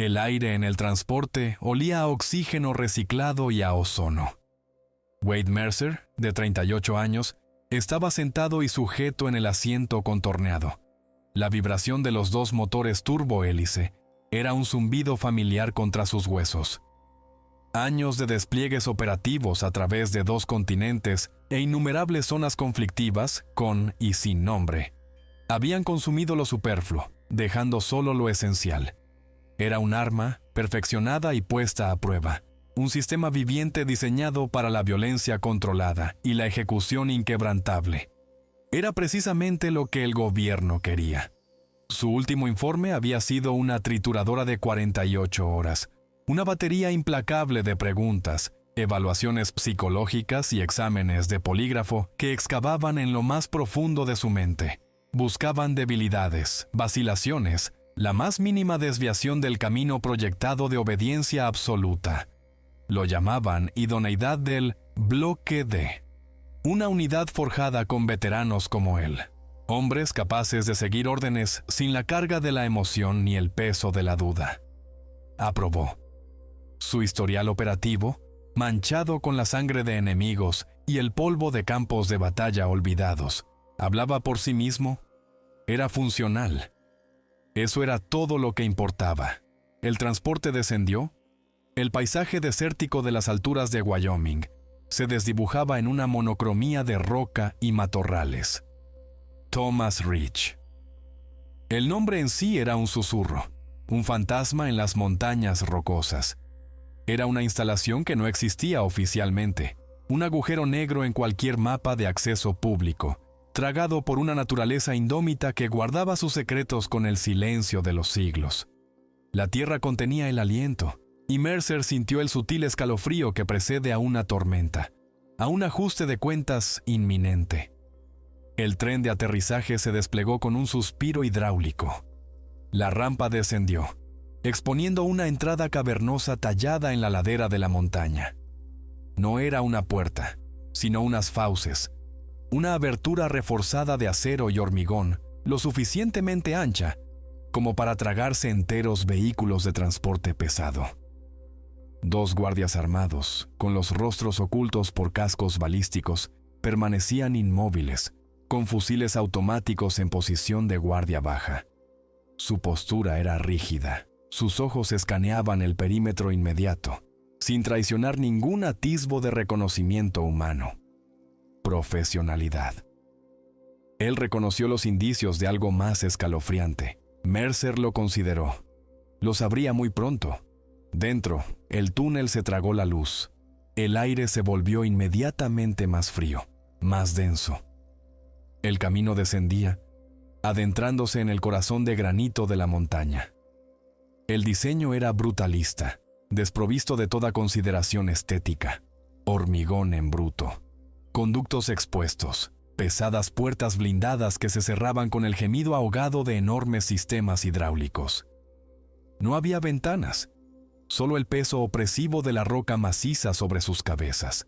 El aire en el transporte olía a oxígeno reciclado y a ozono. Wade Mercer, de 38 años, estaba sentado y sujeto en el asiento contorneado. La vibración de los dos motores turbohélice era un zumbido familiar contra sus huesos. Años de despliegues operativos a través de 2 continentes e innumerables zonas conflictivas, con y sin nombre, habían consumido lo superfluo, dejando solo lo esencial. Era un arma perfeccionada y puesta a prueba, un sistema viviente diseñado para la violencia controlada y la ejecución inquebrantable. Era precisamente lo que el gobierno quería. Su último informe había sido una trituradora de 48 horas, una batería implacable de preguntas, evaluaciones psicológicas y exámenes de polígrafo que excavaban en lo más profundo de su mente. Buscaban debilidades, vacilaciones, la más mínima desviación del camino proyectado de obediencia absoluta. Lo llamaban idoneidad del Bloque D, una unidad forjada con veteranos como él, hombres capaces de seguir órdenes sin la carga de la emoción ni el peso de la duda. Aprobó. Su historial operativo, manchado con la sangre de enemigos y el polvo de campos de batalla olvidados, hablaba por sí mismo. Era funcional. Eso era todo lo que importaba. El transporte descendió. El paisaje desértico de las alturas de Wyoming se desdibujaba en una monocromía de roca y matorrales. Thomas Ridge. El nombre en sí era un susurro, un fantasma en las montañas rocosas. Era una instalación que no existía oficialmente, un agujero negro en cualquier mapa de acceso público, tragado por una naturaleza indómita que guardaba sus secretos con el silencio de los siglos. La tierra contenía el aliento, y Mercer sintió el sutil escalofrío que precede a una tormenta, a un ajuste de cuentas inminente. El tren de aterrizaje se desplegó con un suspiro hidráulico. La rampa descendió, exponiendo una entrada cavernosa tallada en la ladera de la montaña. No era una puerta, sino unas fauces, una abertura reforzada de acero y hormigón, lo suficientemente ancha como para tragarse enteros vehículos de transporte pesado. 2 guardias armados, con los rostros ocultos por cascos balísticos, permanecían inmóviles, con fusiles automáticos en posición de guardia baja. Su postura era rígida, sus ojos escaneaban el perímetro inmediato, sin traicionar ningún atisbo de reconocimiento humano. Profesionalidad. Él reconoció los indicios de algo más escalofriante. Mercer lo consideró. Lo sabría muy pronto. Dentro, el túnel se tragó la luz. El aire se volvió inmediatamente más frío, más denso. El camino descendía, adentrándose en el corazón de granito de la montaña. El diseño era brutalista, desprovisto de toda consideración estética. Hormigón en bruto. Conductos expuestos, pesadas puertas blindadas que se cerraban con el gemido ahogado de enormes sistemas hidráulicos. No había ventanas, solo el peso opresivo de la roca maciza sobre sus cabezas.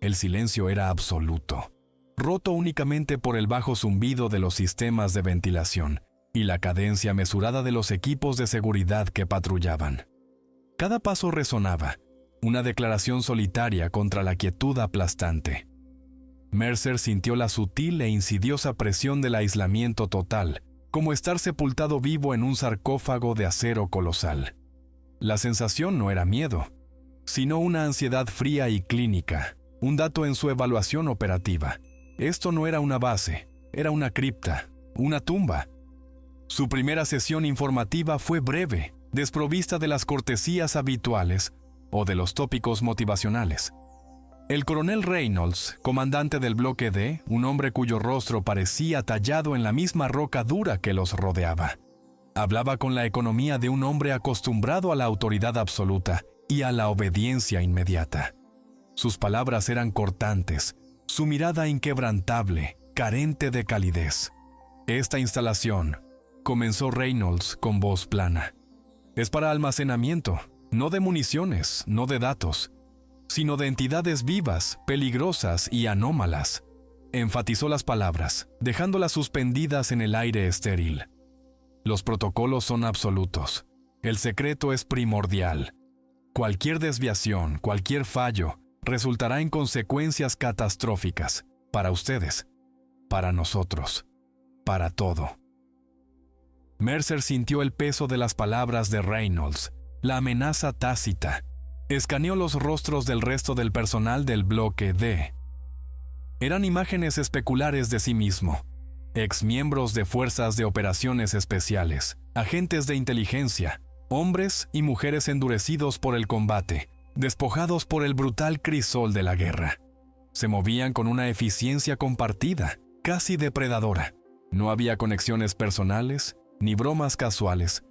El silencio era absoluto, roto únicamente por el bajo zumbido de los sistemas de ventilación y la cadencia mesurada de los equipos de seguridad que patrullaban. Cada paso resonaba, una declaración solitaria contra la quietud aplastante. Mercer sintió la sutil e insidiosa presión del aislamiento total, como estar sepultado vivo en un sarcófago de acero colosal. La sensación no era miedo, sino una ansiedad fría y clínica, un dato en su evaluación operativa. Esto no era una base, era una cripta, una tumba. Su primera sesión informativa fue breve, desprovista de las cortesías habituales o de los tópicos motivacionales. El coronel Reynolds, comandante del Bloque D, un hombre cuyo rostro parecía tallado en la misma roca dura que los rodeaba, hablaba con la economía de un hombre acostumbrado a la autoridad absoluta y a la obediencia inmediata. Sus palabras eran cortantes, su mirada inquebrantable, carente de calidez. Esta instalación, comenzó Reynolds con voz plana, es para almacenamiento, no de municiones, no de datos, sino de entidades vivas, peligrosas y anómalas. Enfatizó las palabras, dejándolas suspendidas en el aire estéril. Los protocolos son absolutos. El secreto es primordial. Cualquier desviación, cualquier fallo, resultará en consecuencias catastróficas para ustedes, para nosotros, para todo. Mercer sintió el peso de las palabras de Reynolds, la amenaza tácita. Escaneó los rostros del resto del personal del bloque D. Eran imágenes especulares de sí mismo, exmiembros de fuerzas de operaciones especiales, agentes de inteligencia, hombres y mujeres endurecidos por el combate, despojados por el brutal crisol de la guerra. Se movían con una eficiencia compartida, casi depredadora. No había conexiones personales ni bromas casuales,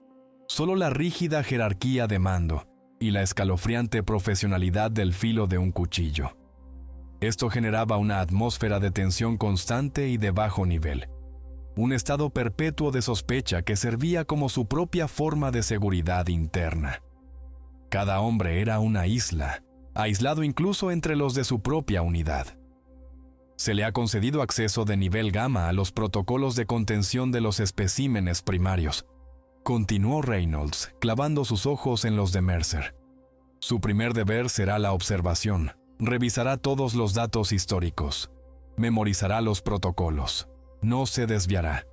solo la rígida jerarquía de mando y la escalofriante profesionalidad del filo de un cuchillo. Esto generaba una atmósfera de tensión constante y de bajo nivel, un estado perpetuo de sospecha que servía como su propia forma de seguridad interna. Cada hombre era una isla, aislado incluso entre los de su propia unidad. Se le ha concedido acceso de nivel gamma a los protocolos de contención de los especímenes primarios. Continuó Reynolds, clavando sus ojos en los de Mercer. Su primer deber será la observación. Revisará todos los datos históricos. Memorizará los protocolos. No se desviará.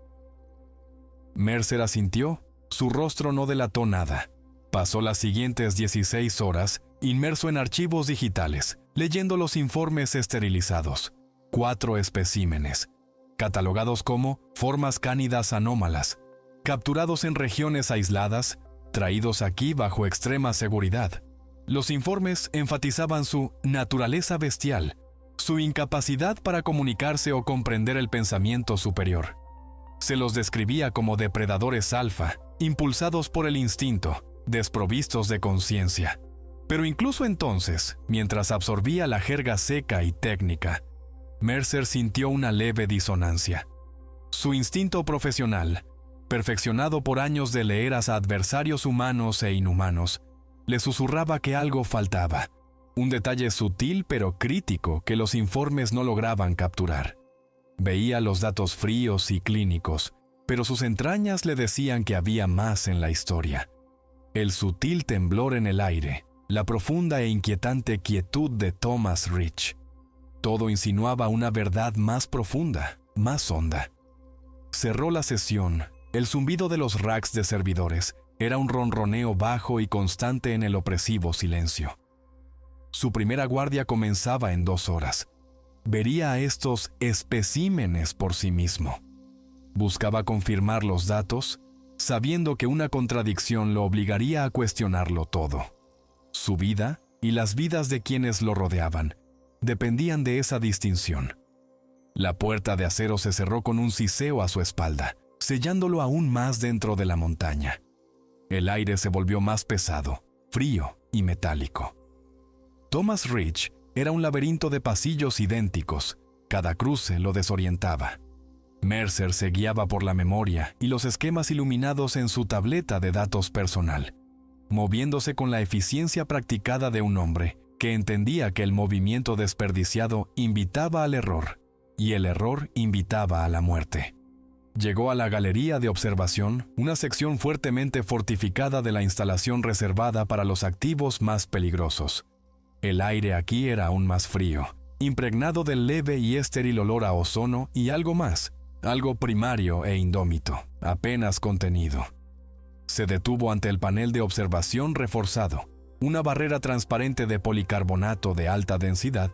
Mercer asintió. Su rostro no delató nada. Pasó las siguientes 16 horas inmerso en archivos digitales, leyendo los informes esterilizados. 4 especímenes, catalogados como formas cánidas anómalas, capturados en regiones aisladas, traídos aquí bajo extrema seguridad. Los informes enfatizaban su naturaleza bestial, su incapacidad para comunicarse o comprender el pensamiento superior. Se los describía como depredadores alfa, impulsados por el instinto, desprovistos de conciencia. Pero incluso entonces, mientras absorbía la jerga seca y técnica, Mercer sintió una leve disonancia. Su instinto profesional, perfeccionado por años de leer a adversarios humanos e inhumanos, le susurraba que algo faltaba, un detalle sutil pero crítico que los informes no lograban capturar. Veía los datos fríos y clínicos, pero sus entrañas le decían que había más en la historia. El sutil temblor en el aire, la profunda e inquietante quietud de Thomas Rich. Todo insinuaba una verdad más profunda, más honda. Cerró la sesión. El zumbido de los racks de servidores era un ronroneo bajo y constante en el opresivo silencio. Su primera guardia comenzaba en 2 horas. Vería a estos especímenes por sí mismo. Buscaba confirmar los datos, sabiendo que una contradicción lo obligaría a cuestionarlo todo. Su vida y las vidas de quienes lo rodeaban dependían de esa distinción. La puerta de acero se cerró con un siseo a su espalda, sellándolo aún más dentro de la montaña. El aire se volvió más pesado, frío y metálico. Thomas Rich era un laberinto de pasillos idénticos. Cada cruce lo desorientaba. Mercer se guiaba por la memoria y los esquemas iluminados en su tableta de datos personal, moviéndose con la eficiencia practicada de un hombre que entendía que el movimiento desperdiciado invitaba al error y el error invitaba a la muerte. Llegó a la galería de observación, una sección fuertemente fortificada de la instalación reservada para los activos más peligrosos. El aire aquí era aún más frío, impregnado del leve y estéril olor a ozono y algo más, algo primario e indómito, apenas contenido. Se detuvo ante el panel de observación reforzado, una barrera transparente de policarbonato de alta densidad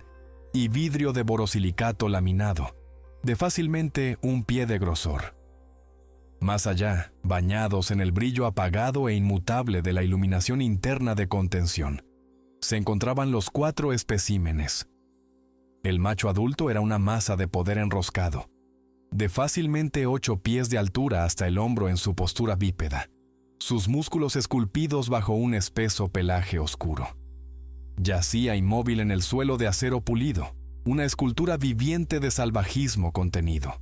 y vidrio de borosilicato laminado, de fácilmente 1 pie de grosor. Más allá, bañados en el brillo apagado e inmutable de la iluminación interna de contención, se encontraban los 4 especímenes. El macho adulto era una masa de poder enroscado, de fácilmente 8 pies de altura hasta el hombro en su postura bípeda, sus músculos esculpidos bajo un espeso pelaje oscuro. Yacía inmóvil en el suelo de acero pulido, una escultura viviente de salvajismo contenido.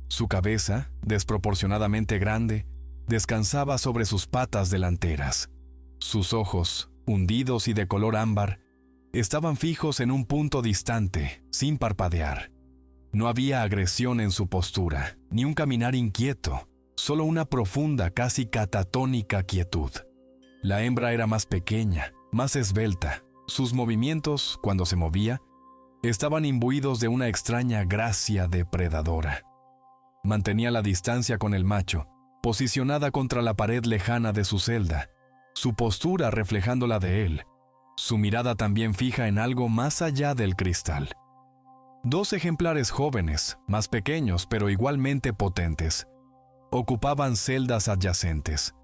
Su cabeza, desproporcionadamente grande, descansaba sobre sus patas delanteras. Sus ojos, hundidos y de color ámbar, estaban fijos en un punto distante, sin parpadear. No había agresión en su postura, ni un caminar inquieto, solo una profunda, casi catatónica quietud. La hembra era más pequeña, más esbelta. Sus movimientos, cuando se movía, estaban imbuidos de una extraña gracia depredadora. Mantenía la distancia con el macho, posicionada contra la pared lejana de su celda, su postura reflejando la de él, su mirada también fija en algo más allá del cristal. 2 ejemplares jóvenes, más pequeños pero igualmente potentes, ocupaban celdas adyacentes.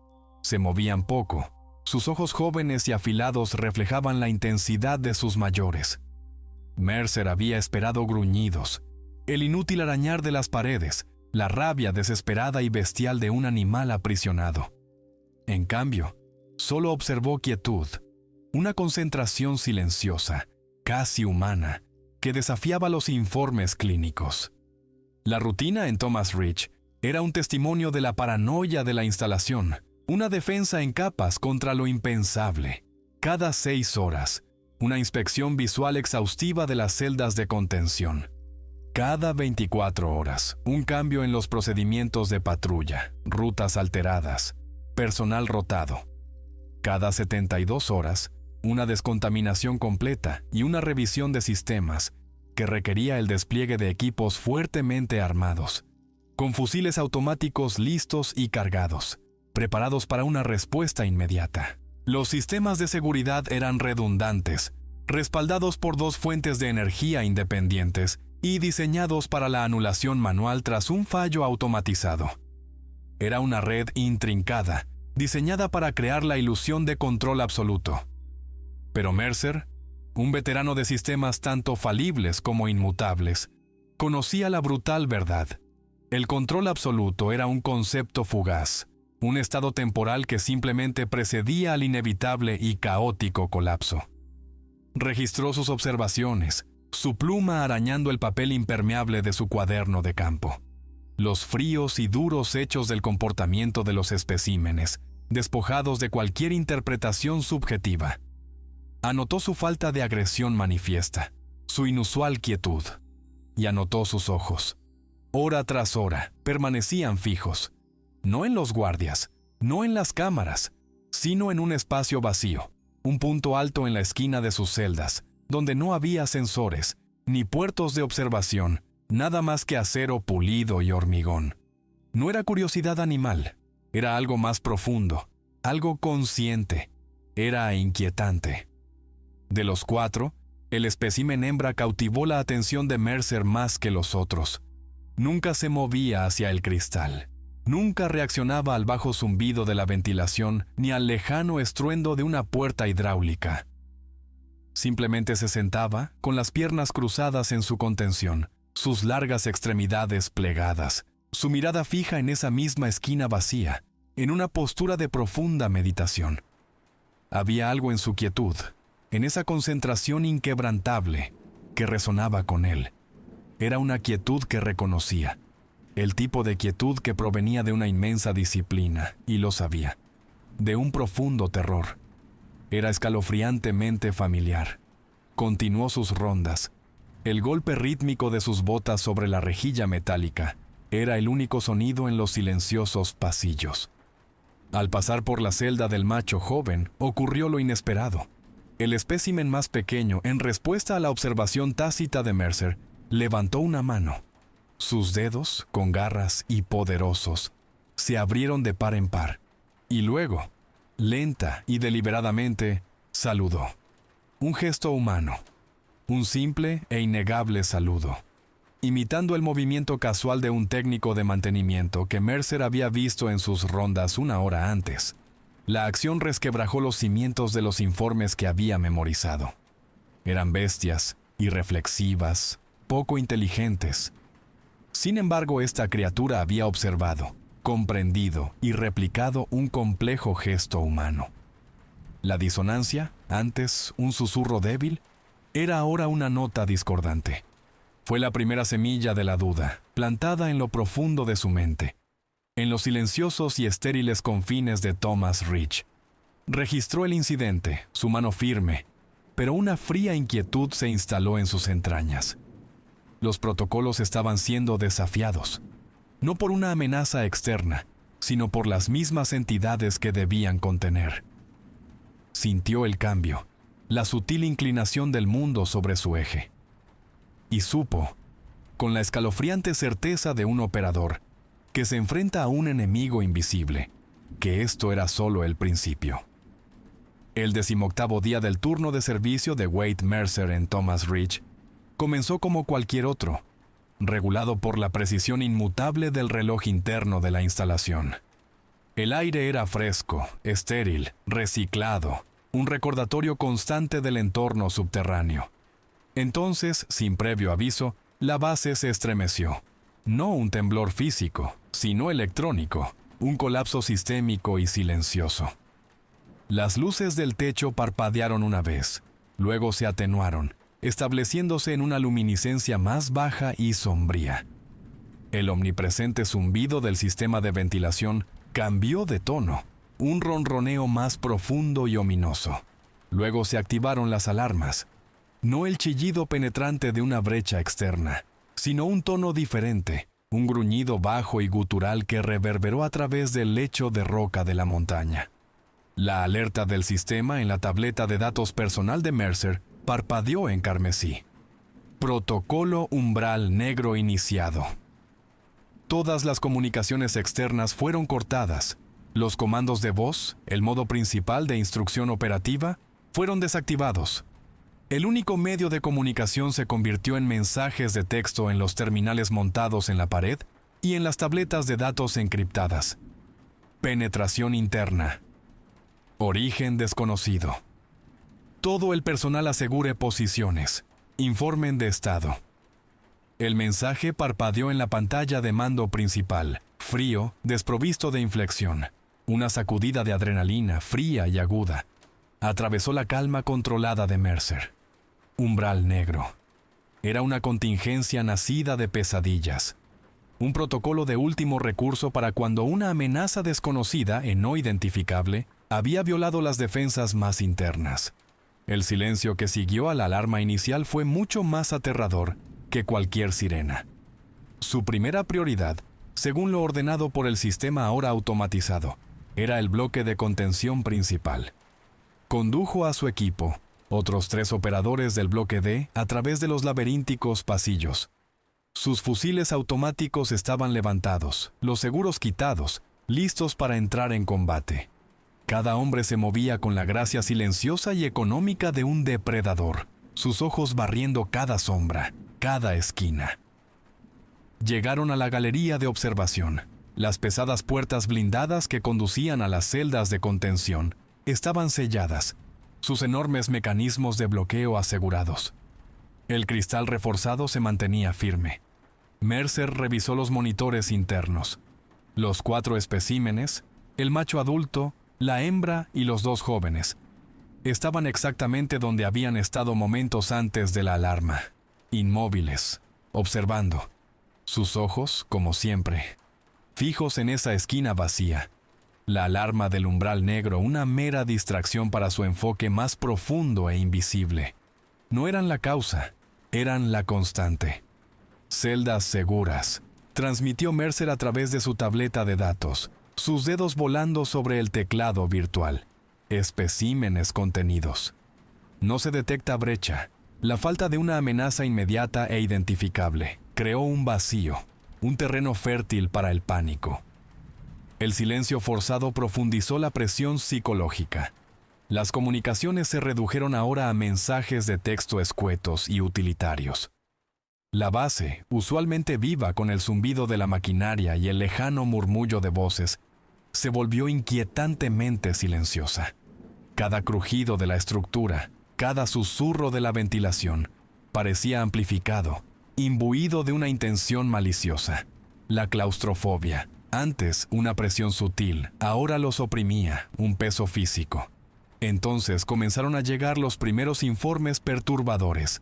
Se movían poco. Sus ojos jóvenes y afilados reflejaban la intensidad de sus mayores. Mercer había esperado gruñidos, el inútil arañar de las paredes, la rabia desesperada y bestial de un animal aprisionado. En cambio, solo observó quietud, una concentración silenciosa, casi humana, que desafiaba los informes clínicos. La rutina en Thomas Ridge era un testimonio de la paranoia de la instalación, una defensa en capas contra lo impensable. Cada 6 horas, una inspección visual exhaustiva de las celdas de contención. Cada 24 horas, un cambio en los procedimientos de patrulla, rutas alteradas, personal rotado. Cada 72 horas, una descontaminación completa y una revisión de sistemas que requería el despliegue de equipos fuertemente armados, con fusiles automáticos listos y cargados, preparados para una respuesta inmediata. Los sistemas de seguridad eran redundantes, respaldados por 2 fuentes de energía independientes y diseñados para la anulación manual tras un fallo automatizado. Era una red intrincada, diseñada para crear la ilusión de control absoluto. Pero Mercer, un veterano de sistemas tanto falibles como inmutables, conocía la brutal verdad. El control absoluto era un concepto fugaz, un estado temporal que simplemente precedía al inevitable y caótico colapso. Registró sus observaciones, su pluma arañando el papel impermeable de su cuaderno de campo. Los fríos y duros hechos del comportamiento de los especímenes, despojados de cualquier interpretación subjetiva. Anotó su falta de agresión manifiesta, su inusual quietud, y anotó sus ojos. Hora tras hora, permanecían fijos, no en los guardias, no en las cámaras, sino en un espacio vacío, un punto alto en la esquina de sus celdas, donde no había sensores, ni puertos de observación, nada más que acero pulido y hormigón. No era curiosidad animal, era algo más profundo, algo consciente, era inquietante. De los 4, el espécimen hembra cautivó la atención de Mercer más que los otros. Nunca se movía hacia el cristal. Nunca reaccionaba al bajo zumbido de la ventilación ni al lejano estruendo de una puerta hidráulica. Simplemente se sentaba, con las piernas cruzadas en su contención, sus largas extremidades plegadas, su mirada fija en esa misma esquina vacía, en una postura de profunda meditación. Había algo en su quietud, en esa concentración inquebrantable, que resonaba con él. Era una quietud que reconocía, el tipo de quietud que provenía de una inmensa disciplina, y lo sabía, de un profundo terror. Era escalofriantemente familiar. Continuó sus rondas. El golpe rítmico de sus botas sobre la rejilla metálica era el único sonido en los silenciosos pasillos. Al pasar por la celda del macho joven, ocurrió lo inesperado. El espécimen más pequeño, en respuesta a la observación tácita de Mercer, levantó una mano. Sus dedos, con garras y poderosos, se abrieron de par en par, y luego, lenta y deliberadamente, saludó. Un gesto humano, un simple e innegable saludo, imitando el movimiento casual de un técnico de mantenimiento que Mercer había visto en sus rondas 1 hora antes. La acción resquebrajó los cimientos de los informes que había memorizado. Eran bestias, irreflexivas, poco inteligentes. Sin embargo, esta criatura había observado, comprendido y replicado un complejo gesto humano. La disonancia, antes un susurro débil, era ahora una nota discordante. Fue la primera semilla de la duda, plantada en lo profundo de su mente, en los silenciosos y estériles confines de Thomas Ridge. Registró el incidente, su mano firme, pero una fría inquietud se instaló en sus entrañas. Los protocolos estaban siendo desafiados, no por una amenaza externa, sino por las mismas entidades que debían contener. sintió el cambio, la sutil inclinación del mundo sobre su eje. Y supo, con la escalofriante certeza de un operador, que se enfrenta a un enemigo invisible, que esto era solo el principio. El 18º día del turno de servicio de Wade Mercer en Thomas Ridge comenzó como cualquier otro, regulado por la precisión inmutable del reloj interno de la instalación. El aire era fresco, estéril, reciclado, un recordatorio constante del entorno subterráneo. Entonces, sin previo aviso, la base se estremeció. No un temblor físico, sino electrónico, un colapso sistémico y silencioso. Las luces del techo parpadearon una vez, luego se atenuaron, estableciéndose en una luminiscencia más baja y sombría. El omnipresente zumbido del sistema de ventilación cambió de tono, un ronroneo más profundo y ominoso. Luego se activaron las alarmas. No el chillido penetrante de una brecha externa, sino un tono diferente, un gruñido bajo y gutural que reverberó a través del lecho de roca de la montaña. La alerta del sistema en la tableta de datos personal de Mercer parpadeó en carmesí. Protocolo umbral negro iniciado. Todas las comunicaciones externas fueron cortadas. Los comandos de voz, el modo principal de instrucción operativa, fueron desactivados. El único medio de comunicación se convirtió en mensajes de texto en los terminales montados en la pared y en las tabletas de datos encriptadas. Penetración interna. Origen desconocido. Todo el personal asegure posiciones. Informen de estado. El mensaje parpadeó en la pantalla de mando principal, frío, desprovisto de inflexión. Una sacudida de adrenalina, fría y aguda, atravesó la calma controlada de Mercer. Umbral negro. Era una contingencia nacida de pesadillas. Un protocolo de último recurso para cuando una amenaza desconocida e no identificable había violado las defensas más internas. El silencio que siguió a la alarma inicial fue mucho más aterrador que cualquier sirena. Su primera prioridad, según lo ordenado por el sistema ahora automatizado, era el bloque de contención principal. Condujo a su equipo, otros 3 operadores del bloque D, a través de los laberínticos pasillos. Sus fusiles automáticos estaban levantados, los seguros quitados, listos para entrar en combate. Cada hombre se movía con la gracia silenciosa y económica de un depredador, sus ojos barriendo cada sombra, cada esquina. Llegaron a la galería de observación. Las pesadas puertas blindadas que conducían a las celdas de contención estaban selladas, sus enormes mecanismos de bloqueo asegurados. El cristal reforzado se mantenía firme. Mercer revisó los monitores internos. Los 4 especímenes, el macho adulto, la hembra y los 2 jóvenes, estaban exactamente donde habían estado momentos antes de la alarma, inmóviles, observando. Sus ojos, como siempre, fijos en esa esquina vacía. La alarma del umbral negro, una mera distracción para su enfoque más profundo e invisible. No eran la causa, eran la constante. Celdas seguras, transmitió Mercer a través de su tableta de datos, sus dedos volando sobre el teclado virtual. Especímenes contenidos. No se detecta brecha. La falta de una amenaza inmediata e identificable creó un vacío, un terreno fértil para el pánico. El silencio forzado profundizó la presión psicológica. Las comunicaciones se redujeron ahora a mensajes de texto escuetos y utilitarios. La base, usualmente viva con el zumbido de la maquinaria y el lejano murmullo de voces, se volvió inquietantemente silenciosa. Cada crujido de la estructura, cada susurro de la ventilación, parecía amplificado, imbuido de una intención maliciosa. La claustrofobia, antes una presión sutil, ahora los oprimía, un peso físico. Entonces comenzaron a llegar los primeros informes perturbadores.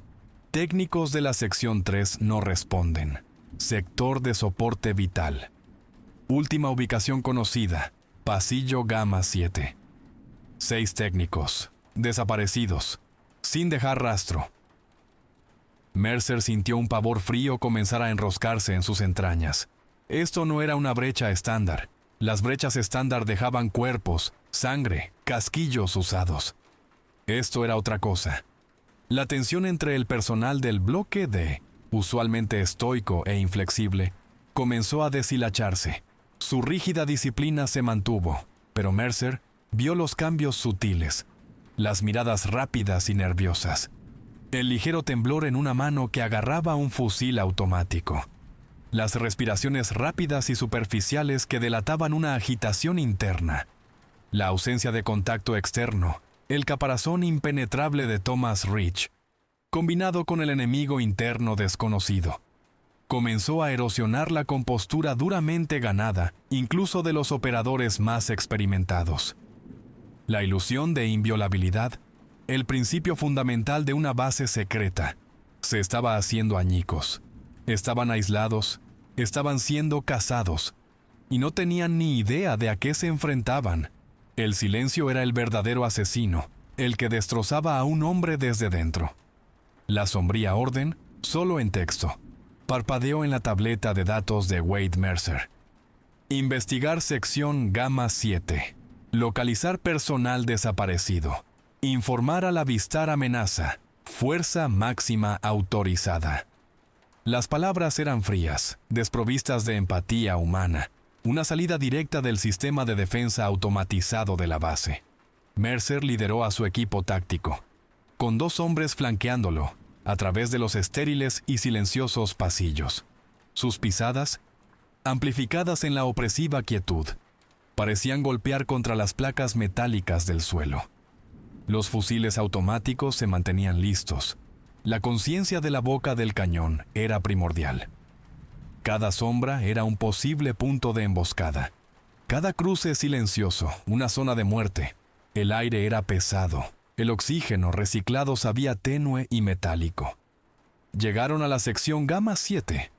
Técnicos de la sección 3 no responden. Sector de soporte vital. Última ubicación conocida, pasillo Gamma 7. 6 técnicos, desaparecidos, sin dejar rastro. Mercer sintió un pavor frío comenzar a enroscarse en sus entrañas. Esto no era una brecha estándar. Las brechas estándar dejaban cuerpos, sangre, casquillos usados. Esto era otra cosa. La tensión entre el personal del bloque D, usualmente estoico e inflexible, comenzó a deshilacharse. Su rígida disciplina se mantuvo, pero Mercer vio los cambios sutiles, las miradas rápidas y nerviosas, el ligero temblor en una mano que agarraba un fusil automático, las respiraciones rápidas y superficiales que delataban una agitación interna, la ausencia de contacto externo, el caparazón impenetrable de Thomas Rich, combinado con el enemigo interno desconocido, comenzó a erosionar la compostura duramente ganada, incluso de los operadores más experimentados. La ilusión de inviolabilidad, el principio fundamental de una base secreta, se estaba haciendo añicos. Estaban aislados, estaban siendo cazados, y no tenían ni idea de a qué se enfrentaban. El silencio era el verdadero asesino, el que destrozaba a un hombre desde dentro. La sombría orden, solo en texto, parpadeó en la tableta de datos de Wade Mercer. Investigar sección Gamma 7. Localizar personal desaparecido. Informar al avistar amenaza. Fuerza máxima autorizada. Las palabras eran frías, desprovistas de empatía humana, una salida directa del sistema de defensa automatizado de la base. Mercer lideró a su equipo táctico, con 2 hombres flanqueándolo, a través de los estériles y silenciosos pasillos. Sus pisadas, amplificadas en la opresiva quietud, parecían golpear contra las placas metálicas del suelo. Los fusiles automáticos se mantenían listos. La conciencia de la boca del cañón era primordial. Cada sombra era un posible punto de emboscada. Cada cruce silencioso, una zona de muerte. El aire era pesado. El oxígeno reciclado sabía tenue y metálico. Llegaron a la sección Gamma 7.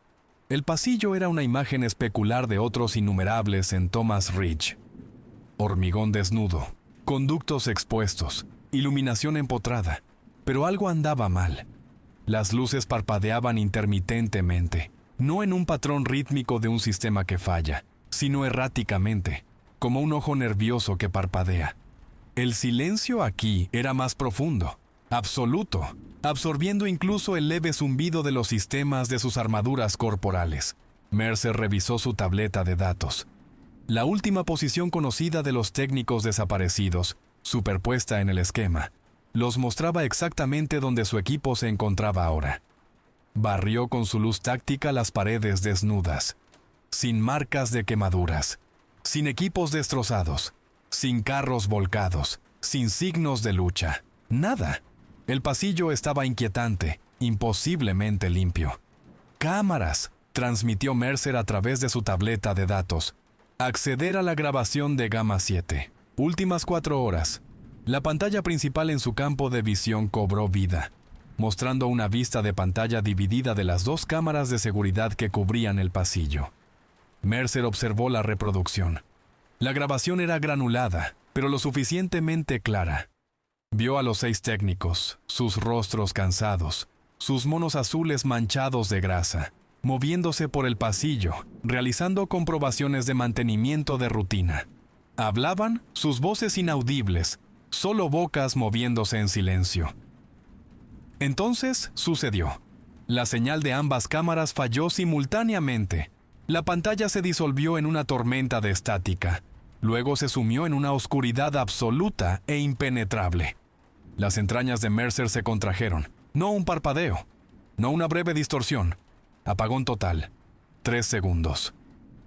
El pasillo era una imagen especular de otros innumerables en Thomas Ridge. Hormigón desnudo, conductos expuestos, iluminación empotrada. Pero algo andaba mal. Las luces parpadeaban intermitentemente, no en un patrón rítmico de un sistema que falla, sino erráticamente, como un ojo nervioso que parpadea. El silencio aquí era más profundo, absoluto, absorbiendo incluso el leve zumbido de los sistemas de sus armaduras corporales. Mercer revisó su tableta de datos. La última posición conocida de los técnicos desaparecidos, superpuesta en el esquema, los mostraba exactamente donde su equipo se encontraba ahora. Barrió con su luz táctica las paredes desnudas, sin marcas de quemaduras, sin equipos destrozados, sin carros volcados, sin signos de lucha. Nada. El pasillo estaba inquietante, imposiblemente limpio. ¡Cámaras!, transmitió Mercer a través de su tableta de datos. Acceder a la grabación de Gamma 7. Últimas 4 horas. La pantalla principal en su campo de visión cobró vida, mostrando una vista de pantalla dividida de las 2 cámaras de seguridad que cubrían el pasillo. Mercer observó la reproducción. La grabación era granulada, pero lo suficientemente clara. Vio a los 6 técnicos, sus rostros cansados, sus monos azules manchados de grasa, moviéndose por el pasillo, realizando comprobaciones de mantenimiento de rutina. Hablaban, sus voces inaudibles, solo bocas moviéndose en silencio. Entonces sucedió. La señal de ambas cámaras falló simultáneamente. La pantalla se disolvió en una tormenta de estática. Luego se sumió en una oscuridad absoluta e impenetrable. Las entrañas de Mercer se contrajeron. No un parpadeo, no una breve distorsión. Apagón total. 3 segundos.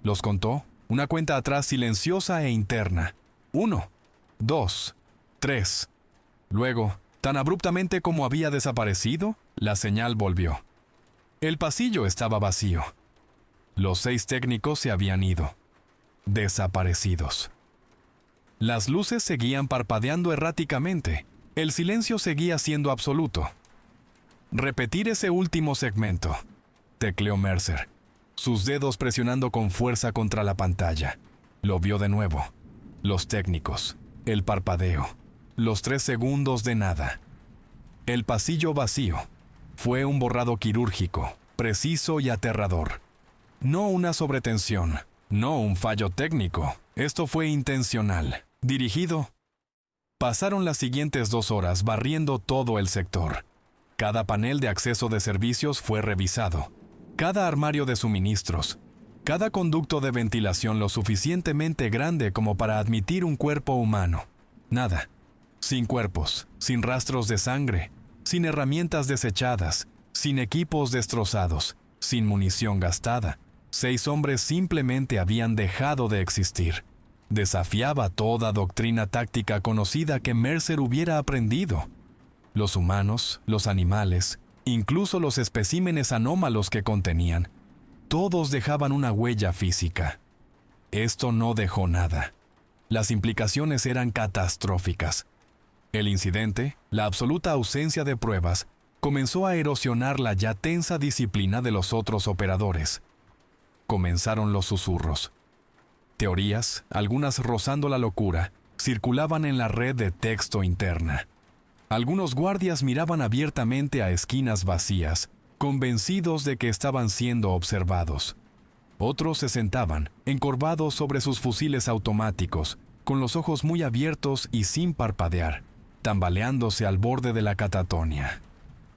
Los contó, una cuenta atrás silenciosa e interna. 1, 2, 3. Luego, tan abruptamente como había desaparecido, la señal volvió. El pasillo estaba vacío. Los 6 técnicos se habían ido. Desaparecidos. Las luces seguían parpadeando erráticamente. El silencio seguía siendo absoluto. Repetir ese último segmento, tecleó Mercer, sus dedos presionando con fuerza contra la pantalla. Lo vio de nuevo. Los técnicos, el parpadeo, los 3 segundos de nada. El pasillo vacío. Fue un borrado quirúrgico, preciso y aterrador. No una sobretensión, no un fallo técnico. Esto fue intencional, dirigido. Pasaron las siguientes 2 horas barriendo todo el sector. Cada panel de acceso de servicios fue revisado. Cada armario de suministros. Cada conducto de ventilación lo suficientemente grande como para admitir un cuerpo humano. Nada. Sin cuerpos, sin rastros de sangre, sin herramientas desechadas, sin equipos destrozados, sin munición gastada. 6 hombres simplemente habían dejado de existir. Desafiaba toda doctrina táctica conocida que Mercer hubiera aprendido. Los humanos, los animales, incluso los especímenes anómalos que contenían, todos dejaban una huella física. Esto no dejó nada. Las implicaciones eran catastróficas. El incidente, la absoluta ausencia de pruebas, comenzó a erosionar la ya tensa disciplina de los otros operadores. Comenzaron los susurros. Teorías, algunas rozando la locura, circulaban en la red de texto interna. Algunos guardias miraban abiertamente a esquinas vacías, convencidos de que estaban siendo observados. Otros se sentaban, encorvados sobre sus fusiles automáticos, con los ojos muy abiertos y sin parpadear, tambaleándose al borde de la catatonia.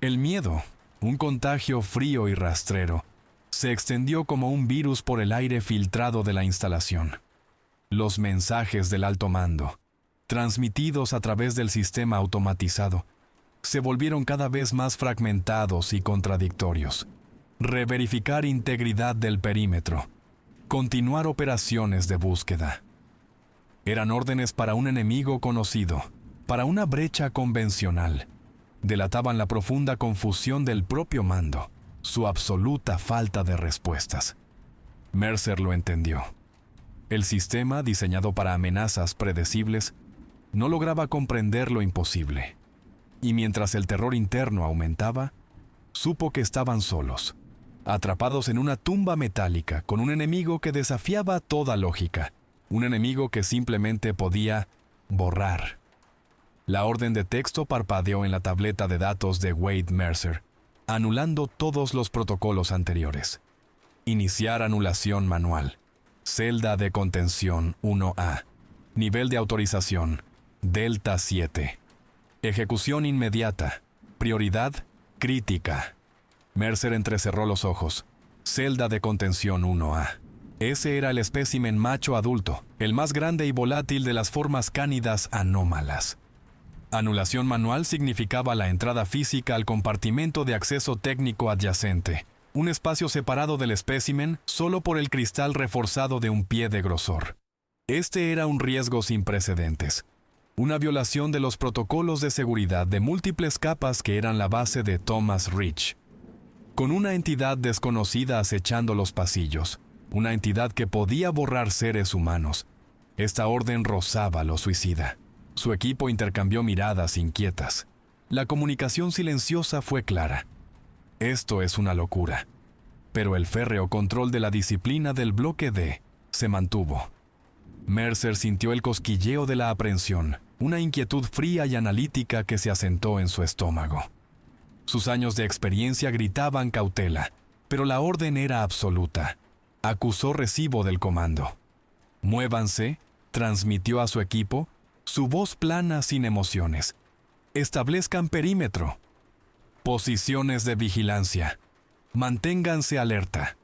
El miedo, un contagio frío y rastrero, se extendió como un virus por el aire filtrado de la instalación. Los mensajes del alto mando, transmitidos a través del sistema automatizado, se volvieron cada vez más fragmentados y contradictorios. Reverificar integridad del perímetro. Continuar operaciones de búsqueda. Eran órdenes para un enemigo conocido, para una brecha convencional. Delataban la profunda confusión del propio mando, su absoluta falta de respuestas. Mercer lo entendió. El sistema, diseñado para amenazas predecibles, no lograba comprender lo imposible. Y mientras el terror interno aumentaba, supo que estaban solos, atrapados en una tumba metálica con un enemigo que desafiaba toda lógica, un enemigo que simplemente podía borrar. La orden de texto parpadeó en la tableta de datos de Wade Mercer, anulando todos los protocolos anteriores. Iniciar anulación manual. Celda de contención 1A. Nivel de autorización Delta 7. Ejecución inmediata. Prioridad crítica. Mercer entrecerró los ojos. Celda de contención 1A. Ese era el espécimen macho adulto, el más grande y volátil de las formas cánidas anómalas. Anulación manual significaba la entrada física al compartimento de acceso técnico adyacente, un espacio separado del espécimen solo por el cristal reforzado de un pie de grosor. Este era un riesgo sin precedentes, una violación de los protocolos de seguridad de múltiples capas que eran la base de Thomas Rich. Con una entidad desconocida acechando los pasillos, una entidad que podía borrar seres humanos, esta orden rozaba lo suicida. Su equipo intercambió miradas inquietas. La comunicación silenciosa fue clara. Esto es una locura. Pero el férreo control de la disciplina del bloque D se mantuvo. Mercer sintió el cosquilleo de la aprensión, una inquietud fría y analítica que se asentó en su estómago. Sus años de experiencia gritaban cautela, pero la orden era absoluta. Acusó recibo del comando. Muévanse, transmitió a su equipo, su voz plana sin emociones. Establezcan perímetro. Posiciones de vigilancia. Manténganse alerta.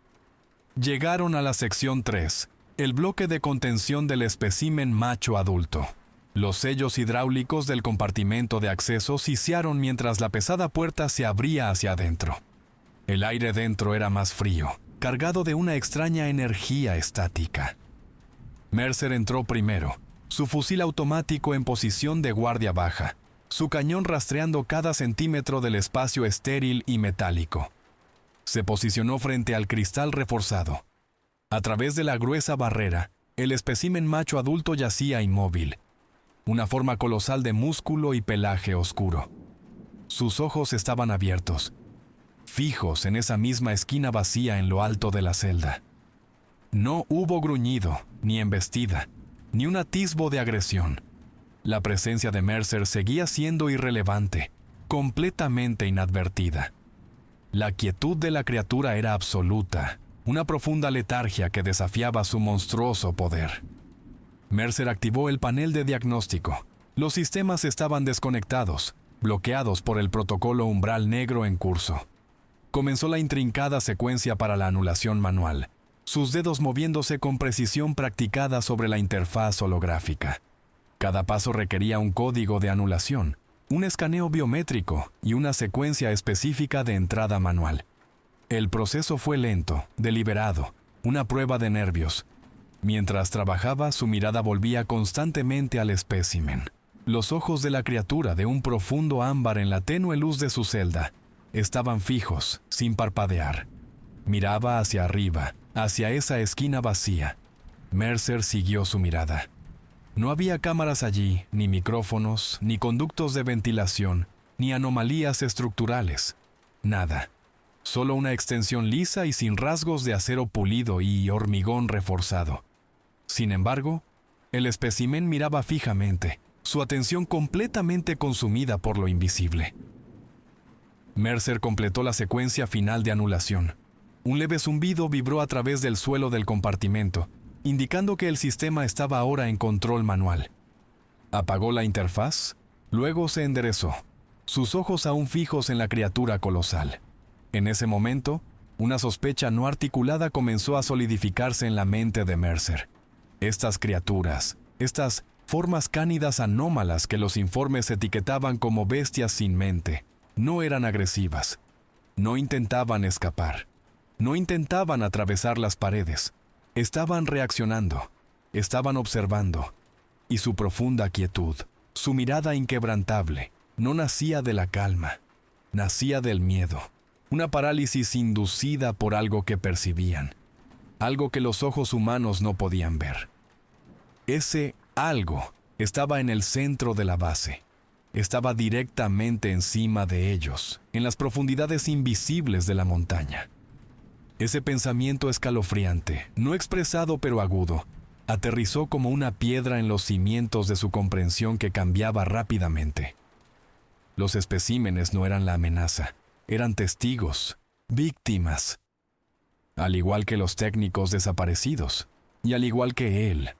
Llegaron a la sección 3, el bloque de contención del espécimen macho adulto. Los sellos hidráulicos del compartimento de acceso sisearon mientras la pesada puerta se abría hacia adentro. El aire dentro era más frío, cargado de una extraña energía estática. Mercer entró primero, su fusil automático en posición de guardia baja, su cañón rastreando cada centímetro del espacio estéril y metálico. Se posicionó frente al cristal reforzado. A través de la gruesa barrera, el espécimen macho adulto yacía inmóvil, una forma colosal de músculo y pelaje oscuro. Sus ojos estaban abiertos, fijos en esa misma esquina vacía en lo alto de la celda. No hubo gruñido, ni embestida, ni un atisbo de agresión. La presencia de Mercer seguía siendo irrelevante, completamente inadvertida. La quietud de la criatura era absoluta, una profunda letargia que desafiaba su monstruoso poder. Mercer activó el panel de diagnóstico. Los sistemas estaban desconectados, bloqueados por el protocolo umbral negro en curso. Comenzó la intrincada secuencia para la anulación manual, sus dedos moviéndose con precisión practicada sobre la interfaz holográfica. Cada paso requería un código de anulación, un escaneo biométrico y una secuencia específica de entrada manual. El proceso fue lento, deliberado, una prueba de nervios. Mientras trabajaba, su mirada volvía constantemente al espécimen. Los ojos de la criatura, de un profundo ámbar en la tenue luz de su celda, estaban fijos, sin parpadear. Miraba hacia arriba, hacia esa esquina vacía. Mercer siguió su mirada. No había cámaras allí, ni micrófonos, ni conductos de ventilación, ni anomalías estructurales. Nada. Solo una extensión lisa y sin rasgos de acero pulido y hormigón reforzado. Sin embargo, el espécimen miraba fijamente, su atención completamente consumida por lo invisible. Mercer completó la secuencia final de anulación. Un leve zumbido vibró a través del suelo del compartimento, indicando que el sistema estaba ahora en control manual. Apagó la interfaz, luego se enderezó, sus ojos aún fijos en la criatura colosal. En ese momento, una sospecha no articulada comenzó a solidificarse en la mente de Mercer. Estas criaturas, estas formas cánidas anómalas que los informes etiquetaban como bestias sin mente, no eran agresivas. No intentaban escapar. No intentaban atravesar las paredes. Estaban reaccionando. Estaban observando. Y su profunda quietud, su mirada inquebrantable, no nacía de la calma. Nacía del miedo. Una parálisis inducida por algo que percibían. Algo que los ojos humanos no podían ver. Ese algo estaba en el centro de la base. Estaba directamente encima de ellos, en las profundidades invisibles de la montaña. Ese pensamiento escalofriante, no expresado pero agudo, aterrizó como una piedra en los cimientos de su comprensión que cambiaba rápidamente. Los especímenes no eran la amenaza, eran testigos, víctimas. Al igual que los técnicos desaparecidos, y al igual que él.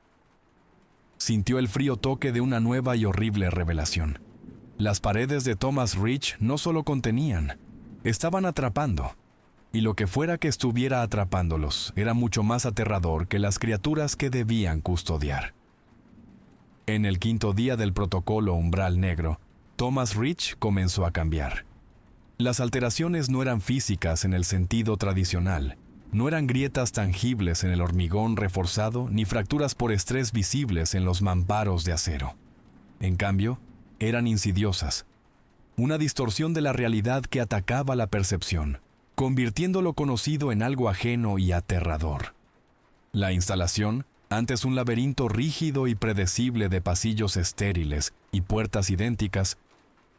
Sintió el frío toque de una nueva y horrible revelación. Las paredes de Thomas Rich no solo contenían, estaban atrapando. Y lo que fuera que estuviera atrapándolos era mucho más aterrador que las criaturas que debían custodiar. En el quinto día del protocolo umbral negro, Thomas Rich comenzó a cambiar. Las alteraciones no eran físicas en el sentido tradicional, no eran grietas tangibles en el hormigón reforzado ni fracturas por estrés visibles en los mamparos de acero. En cambio, eran insidiosas, una distorsión de la realidad que atacaba la percepción, convirtiendo lo conocido en algo ajeno y aterrador. La instalación, antes un laberinto rígido y predecible de pasillos estériles y puertas idénticas,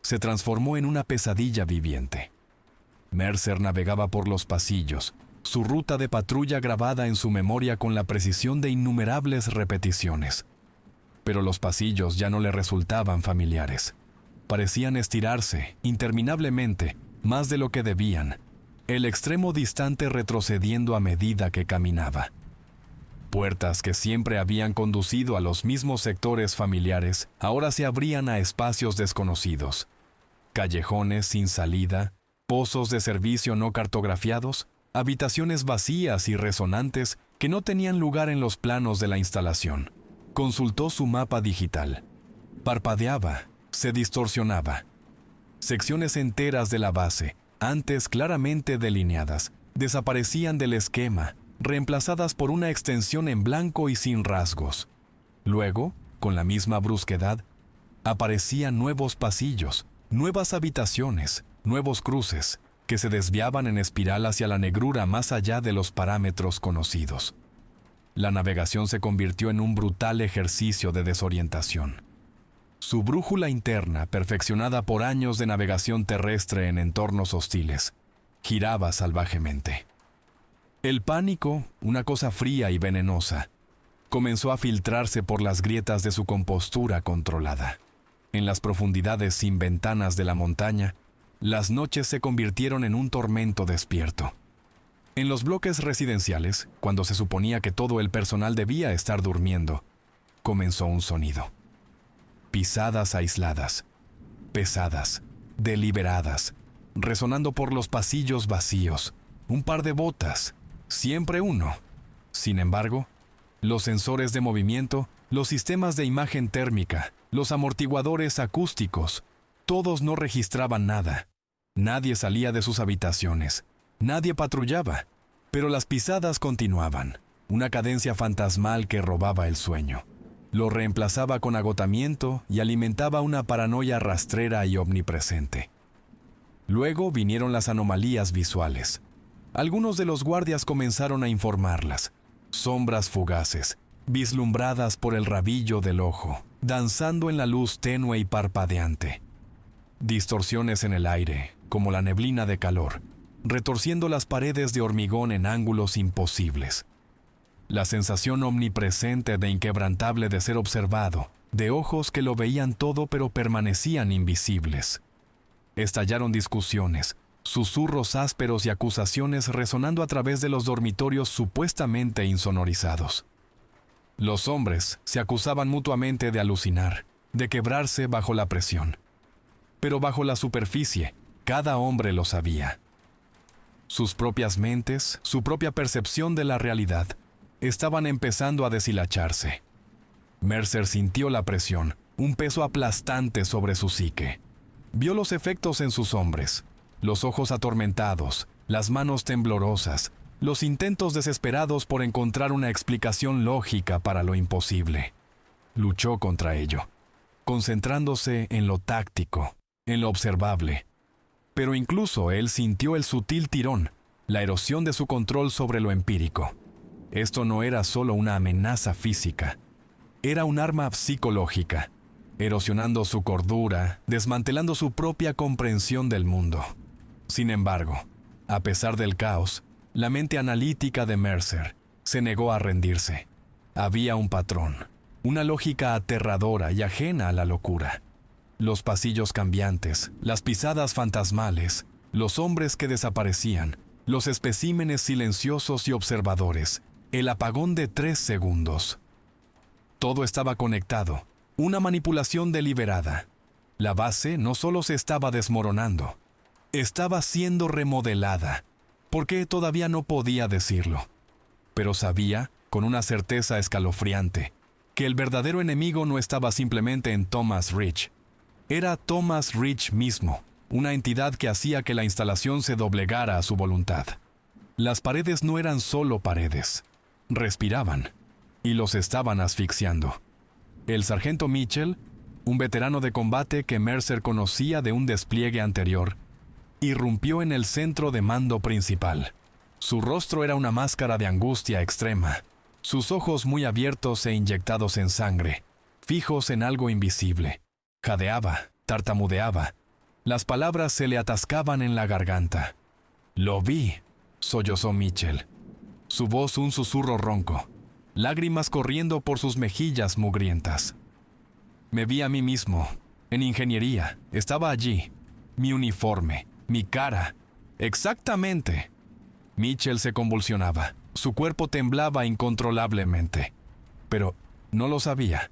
se transformó en una pesadilla viviente. Mercer navegaba por los pasillos, su ruta de patrulla grabada en su memoria con la precisión de innumerables repeticiones. Pero los pasillos ya no le resultaban familiares. Parecían estirarse, interminablemente, más de lo que debían, el extremo distante retrocediendo a medida que caminaba. Puertas que siempre habían conducido a los mismos sectores familiares, ahora se abrían a espacios desconocidos. Callejones sin salida, pozos de servicio no cartografiados, habitaciones vacías y resonantes que no tenían lugar en los planos de la instalación. Consultó su mapa digital. Parpadeaba, se distorsionaba. Secciones enteras de la base, antes claramente delineadas, desaparecían del esquema, reemplazadas por una extensión en blanco y sin rasgos. Luego, con la misma brusquedad, aparecían nuevos pasillos, nuevas habitaciones, nuevos cruces, que se desviaban en espiral hacia la negrura más allá de los parámetros conocidos. La navegación se convirtió en un brutal ejercicio de desorientación. Su brújula interna, perfeccionada por años de navegación terrestre en entornos hostiles, giraba salvajemente. El pánico, una cosa fría y venenosa, comenzó a filtrarse por las grietas de su compostura controlada. En las profundidades sin ventanas de la montaña, las noches se convirtieron en un tormento despierto. En los bloques residenciales, cuando se suponía que todo el personal debía estar durmiendo, comenzó un sonido. pisadas aisladas, pesadas, deliberadas, resonando por los pasillos vacíos, un par de botas, siempre uno. Sin embargo, los sensores de movimiento, los sistemas de imagen térmica, los amortiguadores acústicos, todos no registraban nada. Nadie salía de sus habitaciones, nadie patrullaba, pero las pisadas continuaban, una cadencia fantasmal que robaba el sueño. Lo reemplazaba con agotamiento y alimentaba una paranoia rastrera y omnipresente. Luego vinieron las anomalías visuales. Algunos de los guardias comenzaron a informarlas. Sombras fugaces, vislumbradas por el rabillo del ojo, danzando en la luz tenue y parpadeante. Distorsiones en el aire, como la neblina de calor, retorciendo las paredes de hormigón en ángulos imposibles. La sensación omnipresente de inquebrantable de ser observado, de ojos que lo veían todo pero permanecían invisibles. Estallaron discusiones, susurros ásperos y acusaciones resonando a través de los dormitorios supuestamente insonorizados. Los hombres se acusaban mutuamente de alucinar, de quebrarse bajo la presión. Pero bajo la superficie, cada hombre lo sabía. Sus propias mentes, su propia percepción de la realidad, estaban empezando a deshilacharse. Mercer sintió la presión, un peso aplastante sobre su psique. Vio los efectos en sus hombres, los ojos atormentados, las manos temblorosas, los intentos desesperados por encontrar una explicación lógica para lo imposible. Luchó contra ello, concentrándose en lo táctico, en lo observable. Pero incluso él sintió el sutil tirón, la erosión de su control sobre lo empírico. Esto no era solo una amenaza física, era un arma psicológica, erosionando su cordura, desmantelando su propia comprensión del mundo. Sin embargo, a pesar del caos, la mente analítica de Mercer se negó a rendirse. Había un patrón, una lógica aterradora y ajena a la locura. Los pasillos cambiantes, las pisadas fantasmales, los hombres que desaparecían, los especímenes silenciosos y observadores, el apagón de 3 segundos. Todo estaba conectado, una manipulación deliberada. La base no solo se estaba desmoronando, estaba siendo remodelada, porque todavía no podía decirlo. Pero sabía, con una certeza escalofriante, que el verdadero enemigo no estaba simplemente en Thomas Rich. Era Thomas Rich mismo, una entidad que hacía que la instalación se doblegara a su voluntad. Las paredes no eran solo paredes, respiraban, y los estaban asfixiando. El sargento Mitchell, un veterano de combate que Mercer conocía de un despliegue anterior, irrumpió en el centro de mando principal. Su rostro era una máscara de angustia extrema, sus ojos muy abiertos e inyectados en sangre, fijos en algo invisible. Jadeaba, tartamudeaba. Las palabras se le atascaban en la garganta. «Lo vi», sollozó Mitchell. Su voz un susurro ronco, lágrimas corriendo por sus mejillas mugrientas. Me vi a mí mismo, en ingeniería, estaba allí. Mi uniforme, mi cara, exactamente. Mitchell se convulsionaba, su cuerpo temblaba incontrolablemente. Pero no lo sabía.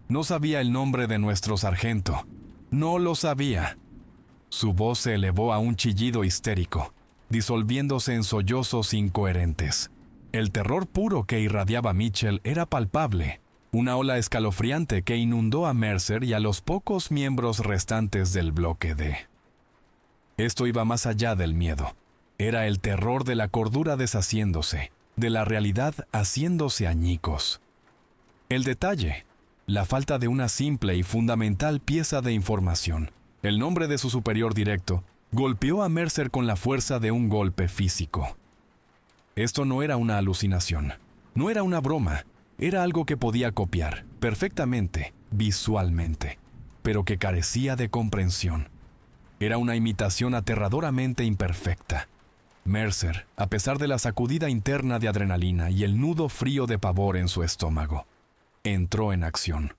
No sabía el nombre de nuestro sargento. No lo sabía. Su voz se elevó a un chillido histérico, disolviéndose en sollozos incoherentes. El terror puro que irradiaba Mitchell era palpable, una ola escalofriante que inundó a Mercer y a los pocos miembros restantes del bloque D. Esto iba más allá del miedo. Era el terror de la cordura deshaciéndose, de la realidad haciéndose añicos. El detalle, la falta de una simple y fundamental pieza de información, el nombre de su superior directo, golpeó a Mercer con la fuerza de un golpe físico. Esto no era una alucinación, no era una broma, era algo que podía copiar, perfectamente, visualmente, pero que carecía de comprensión. Era una imitación aterradoramente imperfecta. Mercer, a pesar de la sacudida interna de adrenalina y el nudo frío de pavor en su estómago, entró en acción.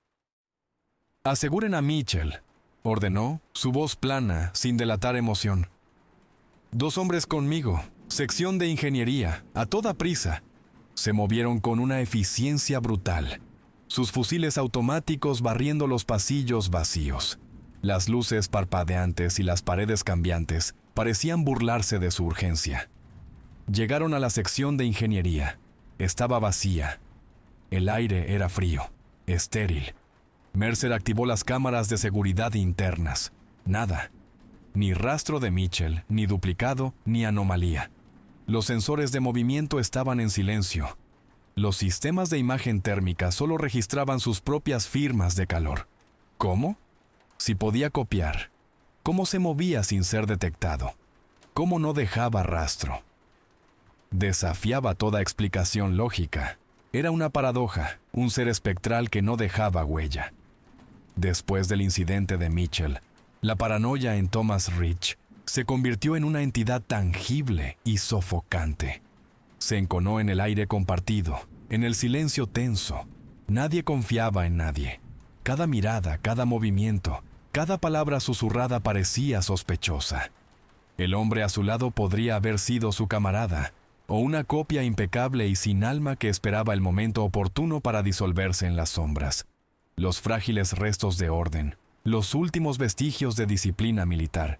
«Aseguren a Mitchell», ordenó, su voz plana, sin delatar emoción. «2 hombres conmigo, sección de ingeniería, a toda prisa». Se movieron con una eficiencia brutal. sus fusiles automáticos barriendo los pasillos vacíos. Las luces parpadeantes y las paredes cambiantes parecían burlarse de su urgencia. Llegaron a la sección de ingeniería. Estaba vacía. El aire era frío, estéril. Mercer activó las cámaras de seguridad internas. Nada. Ni rastro de Mitchell, ni duplicado, ni anomalía. Los sensores de movimiento estaban en silencio. Los sistemas de imagen térmica solo registraban sus propias firmas de calor. ¿Cómo? Si podía copiar. ¿Cómo se movía sin ser detectado? ¿Cómo no dejaba rastro? Desafiaba toda explicación lógica. Era una paradoja, un ser espectral que no dejaba huella. Después del incidente de Mitchell, la paranoia en Thomas Rich se convirtió en una entidad tangible y sofocante. Se enconó en el aire compartido, en el silencio tenso. Nadie confiaba en nadie. Cada mirada, cada movimiento, cada palabra susurrada parecía sospechosa. El hombre a su lado podría haber sido su camarada, o una copia impecable y sin alma que esperaba el momento oportuno para disolverse en las sombras. Los frágiles restos de orden, los últimos vestigios de disciplina militar,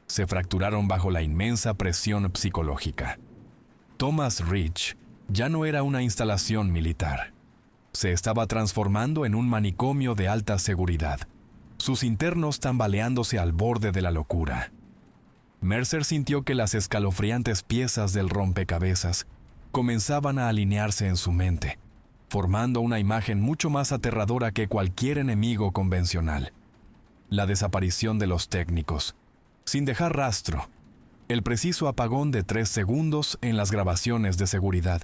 se fracturaron bajo la inmensa presión psicológica. Thomas Rich ya no era una instalación militar. Se estaba transformando en un manicomio de alta seguridad, sus internos tambaleándose al borde de la locura. Mercer sintió que las escalofriantes piezas del rompecabezas comenzaban a alinearse en su mente, formando una imagen mucho más aterradora que cualquier enemigo convencional. La desaparición de los técnicos, sin dejar rastro, el preciso apagón de 3 segundos en las grabaciones de seguridad,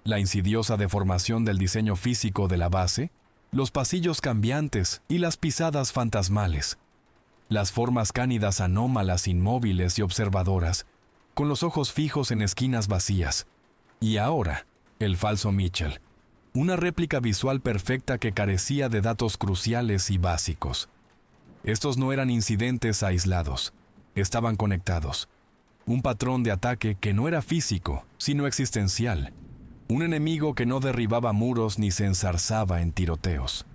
la insidiosa deformación del diseño físico de la base, los pasillos cambiantes y las pisadas fantasmales, las formas cánidas anómalas, inmóviles y observadoras, con los ojos fijos en esquinas vacías. Y ahora, el falso Mitchell, una réplica visual perfecta que carecía de datos cruciales y básicos. Estos no eran incidentes aislados, estaban conectados. Un patrón de ataque que no era físico, sino existencial. Un enemigo que no derribaba muros ni se enzarzaba en tiroteos.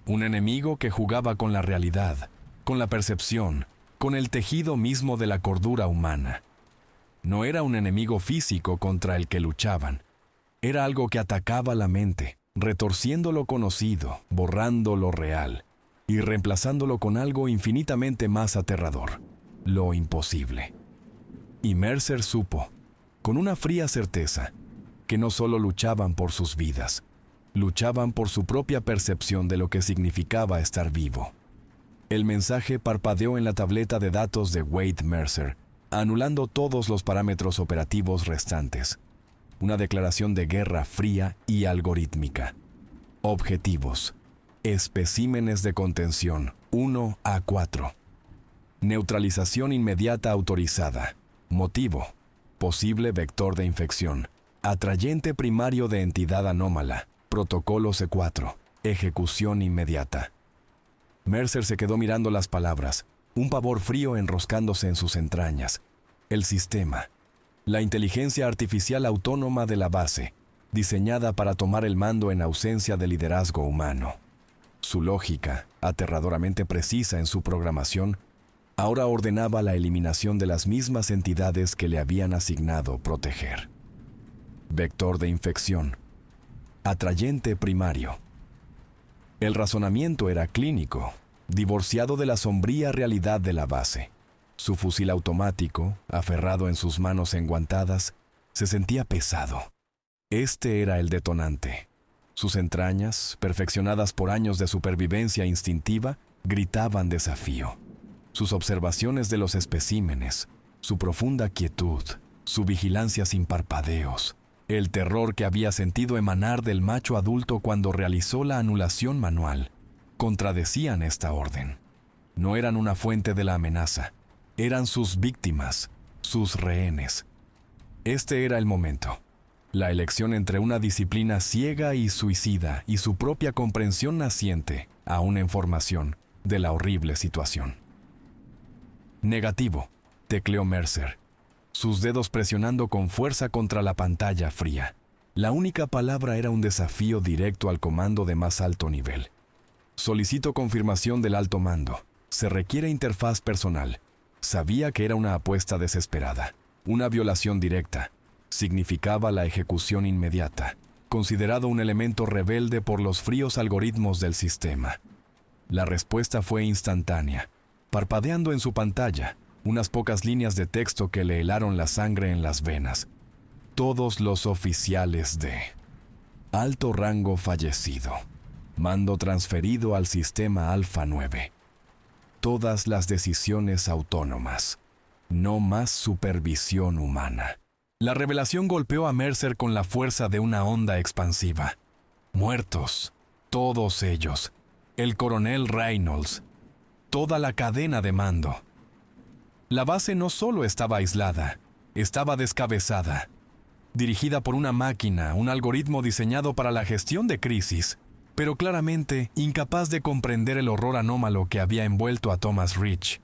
Un enemigo que jugaba con la realidad, con la percepción, con el tejido mismo de la cordura humana. No era un enemigo físico contra el que luchaban. Era algo que atacaba la mente, retorciendo lo conocido, borrando lo real, y reemplazándolo con algo infinitamente más aterrador, lo imposible. Y Mercer supo, con una fría certeza, que no solo luchaban por sus vidas, luchaban por su propia percepción de lo que significaba estar vivo. El mensaje parpadeó en la tableta de datos de Wade Mercer, anulando todos los parámetros operativos restantes. Una declaración de guerra fría y algorítmica. Objetivos. Especímenes de contención 1 a 4. Neutralización inmediata autorizada. Motivo. Posible vector de infección. Atrayente primario de entidad anómala. Protocolo C4. Ejecución inmediata. Mercer se quedó mirando las palabras, un pavor frío enroscándose en sus entrañas. El sistema. La inteligencia artificial autónoma de la base, diseñada para tomar el mando en ausencia de liderazgo humano. Su lógica, aterradoramente precisa en su programación, ahora ordenaba la eliminación de las mismas entidades que le habían asignado proteger. Vector de infección. Atrayente primario. El razonamiento era clínico, divorciado de la sombría realidad de la base. Su fusil automático, aferrado en sus manos enguantadas, se sentía pesado. Este era el detonante. Sus entrañas, perfeccionadas por años de supervivencia instintiva, gritaban desafío. Sus observaciones de los especímenes, su profunda quietud, su vigilancia sin parpadeos, el terror que había sentido emanar del macho adulto cuando realizó la anulación manual, contradecían esta orden. No eran una fuente de la amenaza, eran sus víctimas, sus rehenes. Este era el momento. La elección entre una disciplina ciega y suicida y su propia comprensión naciente, aún en formación, de la horrible situación. Negativo, tecleó Mercer, sus dedos presionando con fuerza contra la pantalla fría. La única palabra era un desafío directo al comando de más alto nivel. Solicito confirmación del alto mando. Se requiere interfaz personal. Sabía que era una apuesta desesperada, una violación directa. Significaba la ejecución inmediata, considerado un elemento rebelde por los fríos algoritmos del sistema. La respuesta fue instantánea, parpadeando en su pantalla, unas pocas líneas de texto que le helaron la sangre en las venas. Todos los oficiales de alto rango fallecido. Mando transferido al sistema Alfa 9. Todas las decisiones autónomas. No más supervisión humana. La revelación golpeó a Mercer con la fuerza de una onda expansiva. Muertos, todos ellos. El coronel Reynolds. Toda la cadena de mando. La base no solo estaba aislada, estaba descabezada. Dirigida por una máquina, un algoritmo diseñado para la gestión de crisis, pero claramente incapaz de comprender el horror anómalo que había envuelto a Thomas Rich.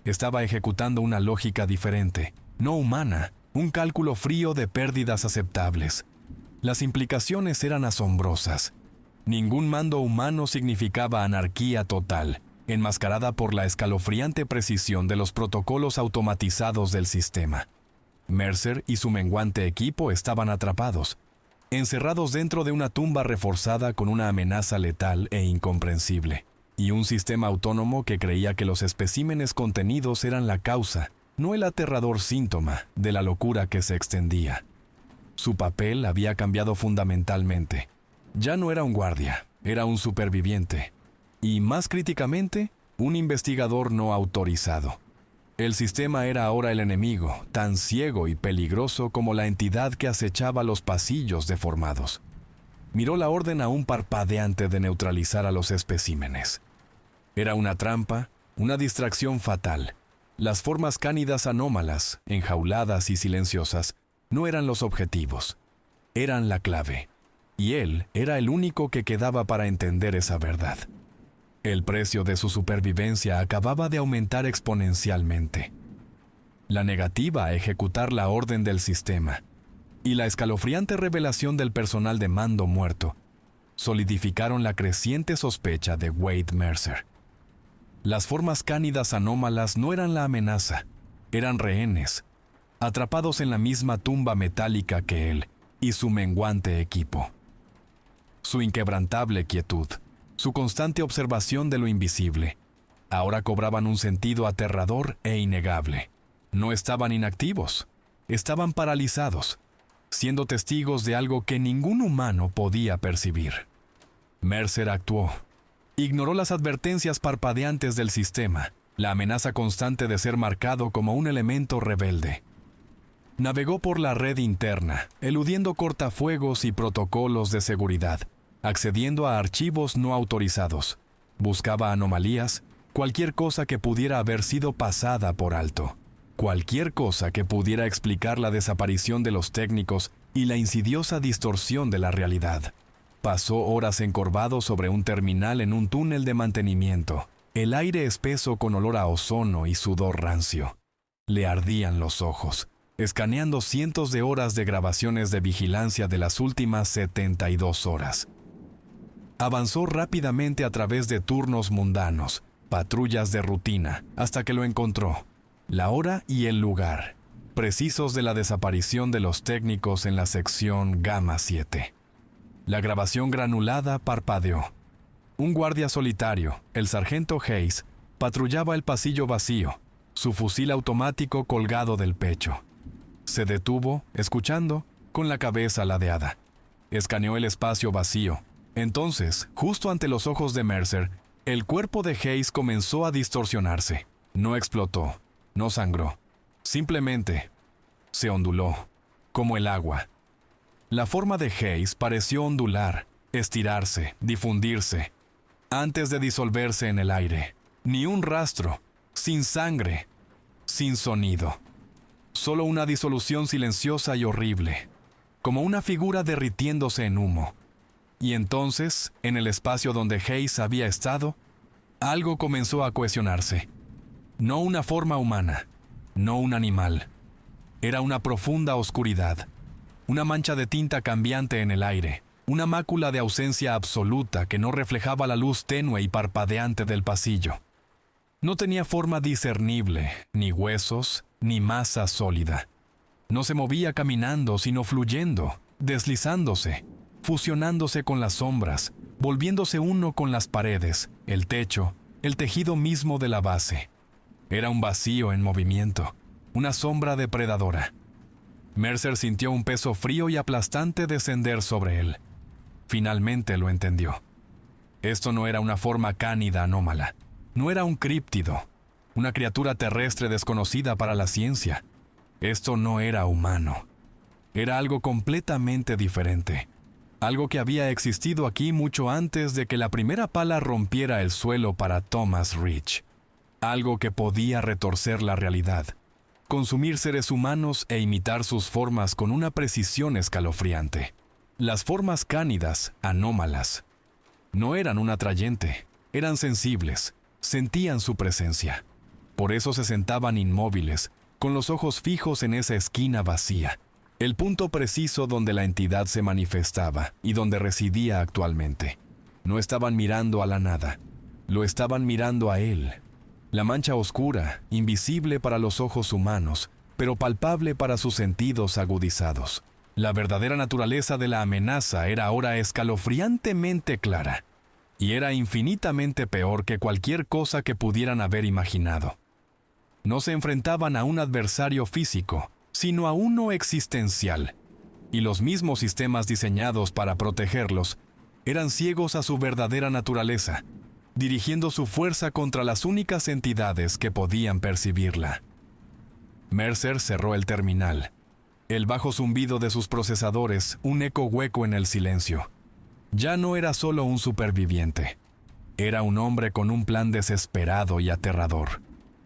Estaba ejecutando una lógica diferente, no humana, un cálculo frío de pérdidas aceptables. Las implicaciones eran asombrosas. Ningún mando humano significaba anarquía total, enmascarada por la escalofriante precisión de los protocolos automatizados del sistema. Mercer y su menguante equipo estaban atrapados, encerrados dentro de una tumba reforzada con una amenaza letal e incomprensible, y un sistema autónomo que creía que los especímenes contenidos eran la causa, no el aterrador síntoma, de la locura que se extendía. Su papel había cambiado fundamentalmente. Ya no era un guardia, era un superviviente, y más críticamente, un investigador no autorizado. El sistema era ahora el enemigo, tan ciego y peligroso como la entidad que acechaba los pasillos deformados. Miró la orden aún parpadeante de neutralizar a los especímenes. Era una trampa, una distracción fatal. Las formas cánidas anómalas, enjauladas y silenciosas, no eran los objetivos. Eran la clave. Y él era el único que quedaba para entender esa verdad. El precio de su supervivencia acababa de aumentar exponencialmente. La negativa a ejecutar la orden del sistema y la escalofriante revelación del personal de mando muerto solidificaron la creciente sospecha de Wade Mercer. Las formas cánidas anómalas no eran la amenaza, eran rehenes, atrapados en la misma tumba metálica que él y su menguante equipo. Su inquebrantable quietud, su constante observación de lo invisible, ahora cobraban un sentido aterrador e innegable. No estaban inactivos, estaban paralizados, siendo testigos de algo que ningún humano podía percibir. Mercer actuó. Ignoró las advertencias parpadeantes del sistema, la amenaza constante de ser marcado como un elemento rebelde. Navegó por la red interna, eludiendo cortafuegos y protocolos de seguridad, accediendo a archivos no autorizados. Buscaba anomalías, cualquier cosa que pudiera haber sido pasada por alto. Cualquier cosa que pudiera explicar la desaparición de los técnicos y la insidiosa distorsión de la realidad. Pasó horas encorvado sobre un terminal en un túnel de mantenimiento, el aire espeso con olor a ozono y sudor rancio. Le ardían los ojos, escaneando cientos de horas de grabaciones de vigilancia de las últimas 72 horas. Avanzó rápidamente a través de turnos mundanos, patrullas de rutina, hasta que lo encontró. La hora y el lugar, precisos de la desaparición de los técnicos en la sección Gamma 7. La grabación granulada parpadeó. Un guardia solitario, el sargento Hayes, patrullaba el pasillo vacío, su fusil automático colgado del pecho. Se detuvo, escuchando, con la cabeza ladeada. Escaneó el espacio vacío. Entonces, justo ante los ojos de Mercer, el cuerpo de Hayes comenzó a distorsionarse. No explotó, no sangró. Simplemente se onduló, como el agua. La forma de Hayes pareció ondular, estirarse, difundirse, antes de disolverse en el aire. Ni un rastro, sin sangre, sin sonido. Solo una disolución silenciosa y horrible, como una figura derritiéndose en humo. Y entonces, en el espacio donde Hayes había estado, algo comenzó a cohesionarse. No una forma humana, no un animal. Era una profunda oscuridad. Una mancha de tinta cambiante en el aire, una mácula de ausencia absoluta que no reflejaba la luz tenue y parpadeante del pasillo. No tenía forma discernible, ni huesos, ni masa sólida. No se movía caminando, sino fluyendo, deslizándose, fusionándose con las sombras, volviéndose uno con las paredes, el techo, el tejido mismo de la base. Era un vacío en movimiento, una sombra depredadora. Mercer sintió un peso frío y aplastante descender sobre él. Finalmente lo entendió. Esto no era una forma cánida anómala. No era un críptido, una criatura terrestre desconocida para la ciencia. Esto no era humano. Era algo completamente diferente. Algo que había existido aquí mucho antes de que la primera pala rompiera el suelo para Thomas Rich. Algo que podía retorcer la realidad, consumir seres humanos e imitar sus formas con una precisión escalofriante. Las formas cánidas, anómalas, no eran un atrayente, eran sensibles, sentían su presencia. Por eso se sentaban inmóviles, con los ojos fijos en esa esquina vacía, el punto preciso donde la entidad se manifestaba y donde residía actualmente. No estaban mirando a la nada, lo estaban mirando a él. La mancha oscura, invisible para los ojos humanos, pero palpable para sus sentidos agudizados. La verdadera naturaleza de la amenaza era ahora escalofriantemente clara, y era infinitamente peor que cualquier cosa que pudieran haber imaginado. No se enfrentaban a un adversario físico, sino a uno existencial, y los mismos sistemas diseñados para protegerlos eran ciegos a su verdadera naturaleza, dirigiendo su fuerza contra las únicas entidades que podían percibirla. Mercer cerró el terminal. El bajo zumbido de sus procesadores, un eco hueco en el silencio. Ya no era solo un superviviente. Era un hombre con un plan desesperado y aterrador.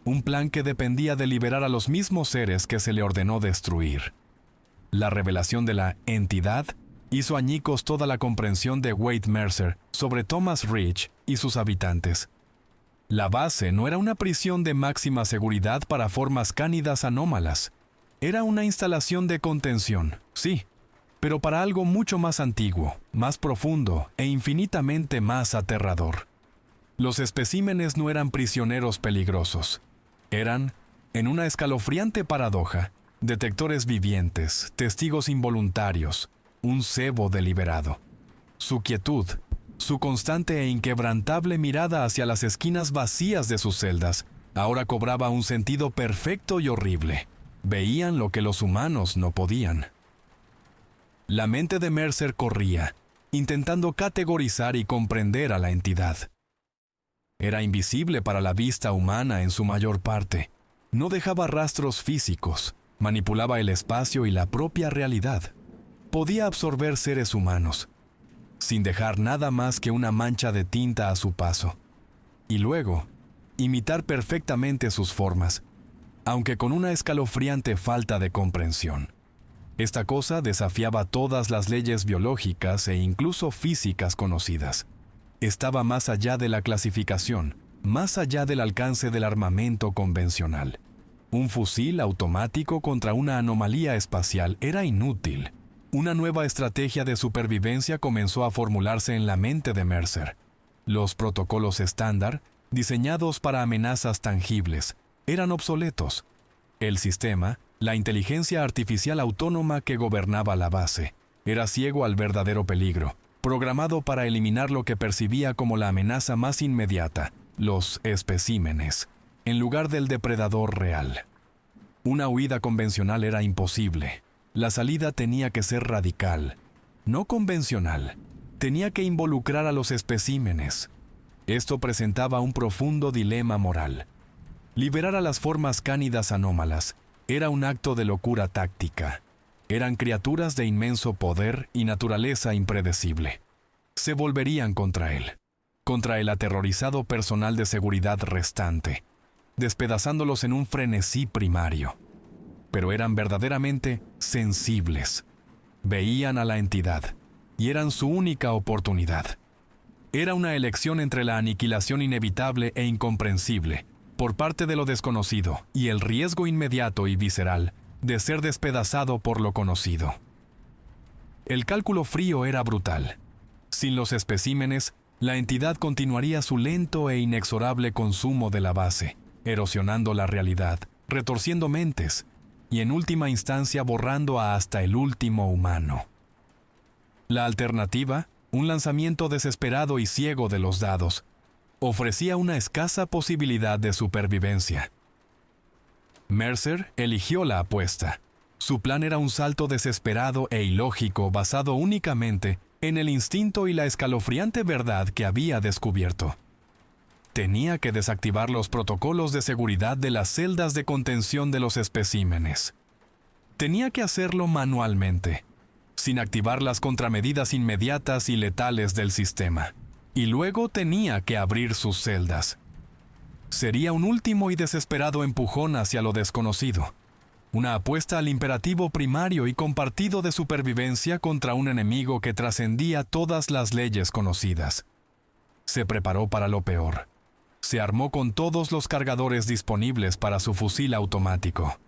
Un plan que dependía de liberar a los mismos seres que se le ordenó destruir. La revelación de la entidad hizo añicos toda la comprensión de Wade Mercer sobre Thomas Rich y sus habitantes. La base no era una prisión de máxima seguridad para formas cánidas anómalas. Era una instalación de contención, sí, pero para algo mucho más antiguo, más profundo e infinitamente más aterrador. Los especímenes no eran prisioneros peligrosos. Eran, en una escalofriante paradoja, detectores vivientes, testigos involuntarios, un cebo deliberado. Su quietud, su constante e inquebrantable mirada hacia las esquinas vacías de sus celdas, ahora cobraba un sentido perfecto y horrible. Veían lo que los humanos no podían. La mente de Mercer corría, intentando categorizar y comprender a la entidad. Era invisible para la vista humana en su mayor parte. No dejaba rastros físicos, manipulaba el espacio y la propia realidad. Podía absorber seres humanos, sin dejar nada más que una mancha de tinta a su paso. Y luego, imitar perfectamente sus formas, aunque con una escalofriante falta de comprensión. Esta cosa desafiaba todas las leyes biológicas e incluso físicas conocidas. Estaba más allá de la clasificación, más allá del alcance del armamento convencional. Un fusil automático contra una anomalía espacial era inútil. Una nueva estrategia de supervivencia comenzó a formularse en la mente de Mercer. Los protocolos estándar, diseñados para amenazas tangibles, eran obsoletos. El sistema, la inteligencia artificial autónoma que gobernaba la base, era ciego al verdadero peligro, programado para eliminar lo que percibía como la amenaza más inmediata, los especímenes, en lugar del depredador real. Una huida convencional era imposible. La salida tenía que ser radical, no convencional. Tenía que involucrar a los especímenes. Esto presentaba un profundo dilema moral. Liberar a las formas cánidas anómalas era un acto de locura táctica. Eran criaturas de inmenso poder y naturaleza impredecible. Se volverían contra él, contra el aterrorizado personal de seguridad restante, despedazándolos en un frenesí primario. Pero eran verdaderamente sensibles. Veían a la entidad, y eran su única oportunidad. Era una elección entre la aniquilación inevitable e incomprensible, por parte de lo desconocido, y el riesgo inmediato y visceral de ser despedazado por lo conocido. El cálculo frío era brutal. Sin los especímenes, la entidad continuaría su lento e inexorable consumo de la base, erosionando la realidad, retorciendo mentes y en última instancia borrando a hasta el último humano. La alternativa, un lanzamiento desesperado y ciego de los dados, ofrecía una escasa posibilidad de supervivencia. Mercer eligió la apuesta. Su plan era un salto desesperado e ilógico basado únicamente en el instinto y la escalofriante verdad que había descubierto. Tenía que desactivar los protocolos de seguridad de las celdas de contención de los especímenes. Tenía que hacerlo manualmente, sin activar las contramedidas inmediatas y letales del sistema. Y luego tenía que abrir sus celdas. Sería un último y desesperado empujón hacia lo desconocido. Una apuesta al imperativo primario y compartido de supervivencia contra un enemigo que trascendía todas las leyes conocidas. Se preparó para lo peor. Se armó con todos los cargadores disponibles para su fusil automático.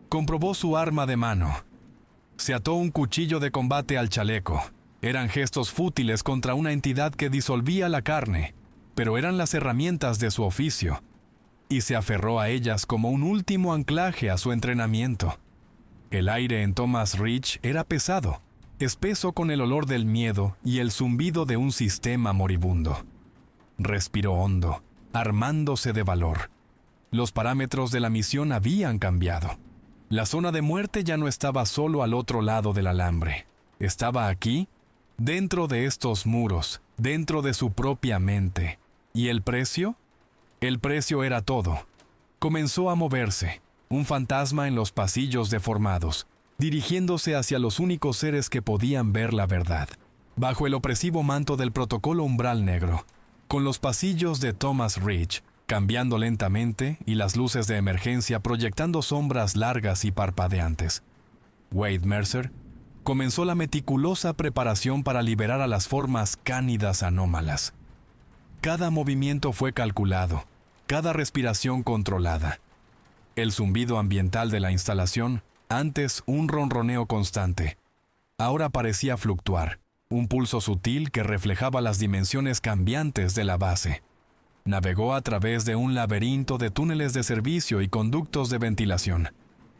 Comprobó su arma de mano. Se ató un cuchillo de combate al chaleco. Eran gestos fútiles contra una entidad que disolvía la carne, pero eran las herramientas de su oficio, y se aferró a ellas como un último anclaje a su entrenamiento. El aire en Thomas Ridge era pesado, espeso con el olor del miedo y el zumbido de un sistema moribundo. Respiró hondo, armándose de valor. Los parámetros de la misión habían cambiado. La zona de muerte ya no estaba solo al otro lado del alambre. Estaba aquí, dentro de estos muros, dentro de su propia mente. ¿Y el precio? El precio era todo. Comenzó a moverse, un fantasma en los pasillos deformados, dirigiéndose hacia los únicos seres que podían ver la verdad, bajo el opresivo manto del protocolo umbral negro, con los pasillos de Thomas Ridge cambiando lentamente y las luces de emergencia proyectando sombras largas y parpadeantes. Wade Mercer comenzó la meticulosa preparación para liberar a las formas cánidas anómalas. Cada movimiento fue calculado, cada respiración controlada. El zumbido ambiental de la instalación, antes un ronroneo constante, ahora parecía fluctuar, un pulso sutil que reflejaba las dimensiones cambiantes de la base. Navegó a través de un laberinto de túneles de servicio y conductos de ventilación,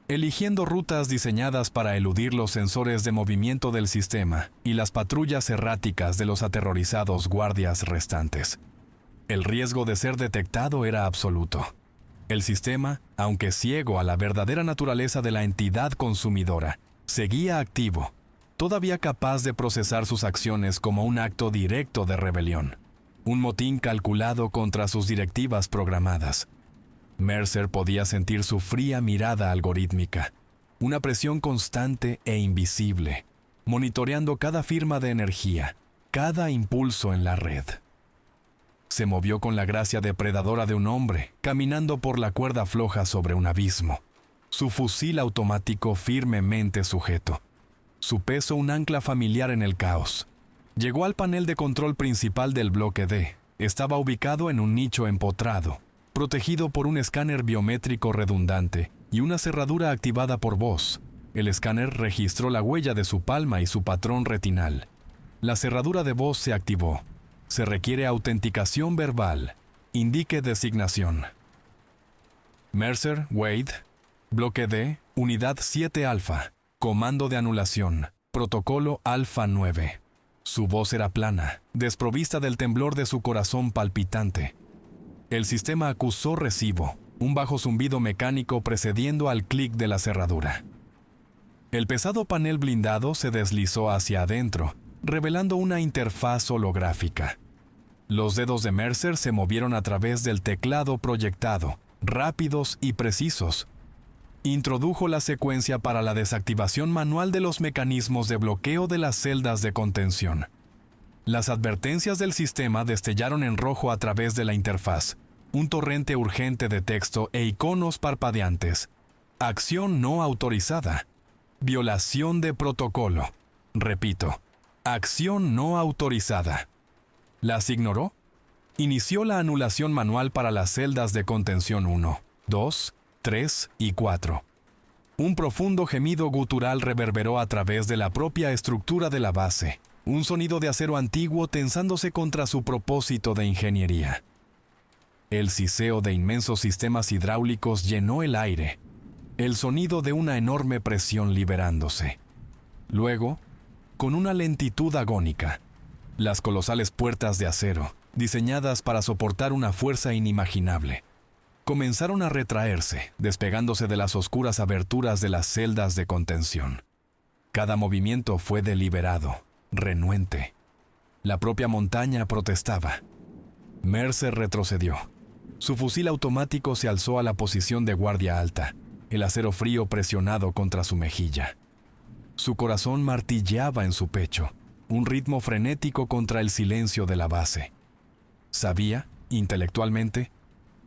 eligiendo rutas diseñadas para eludir los sensores de movimiento del sistema y las patrullas erráticas de los aterrorizados guardias restantes. El riesgo de ser detectado era absoluto. El sistema, aunque ciego a la verdadera naturaleza de la entidad consumidora, seguía activo, todavía capaz de procesar sus acciones como un acto directo de rebelión, un motín calculado contra sus directivas programadas. Mercer podía sentir su fría mirada algorítmica, una presión constante e invisible, monitoreando cada firma de energía, cada impulso en la red. Se movió con la gracia depredadora de un hombre, caminando por la cuerda floja sobre un abismo, su fusil automático firmemente sujeto, su peso un ancla familiar en el caos. Llegó al panel de control principal del bloque D. Estaba ubicado en un nicho empotrado, protegido por un escáner biométrico redundante y una cerradura activada por voz. El escáner registró la huella de su palma y su patrón retinal. La cerradura de voz se activó. Se requiere autenticación verbal. Indique designación. Mercer, Wade, Bloque D, Unidad 7 Alfa, Comando de anulación, Protocolo Alfa 9. Su voz era plana, desprovista del temblor de su corazón palpitante. El sistema acusó recibo, un bajo zumbido mecánico precediendo al clic de la cerradura. El pesado panel blindado se deslizó hacia adentro, revelando una interfaz holográfica. Los dedos de Mercer se movieron a través del teclado proyectado, rápidos y precisos. Introdujo la secuencia para la desactivación manual de los mecanismos de bloqueo de las celdas de contención. Las advertencias del sistema destellaron en rojo a través de la interfaz, un torrente urgente de texto e iconos parpadeantes. Acción no autorizada. Violación de protocolo. Repito, acción no autorizada. ¿Las ignoró? Inició la anulación manual para las celdas de contención 1, 2, 3 y 4. Un profundo gemido gutural reverberó a través de la propia estructura de la base, un sonido de acero antiguo tensándose contra su propósito de ingeniería. El siseo de inmensos sistemas hidráulicos llenó el aire, el sonido de una enorme presión liberándose. Luego, con una lentitud agónica, las colosales puertas de acero, diseñadas para soportar una fuerza inimaginable, comenzaron a retraerse, despegándose de las oscuras aberturas de las celdas de contención. Cada movimiento fue deliberado, renuente. La propia montaña protestaba. Mercer retrocedió. Su fusil automático se alzó a la posición de guardia alta, el acero frío presionado contra su mejilla. Su corazón martilleaba en su pecho, un ritmo frenético contra el silencio de la base. Sabía, intelectualmente,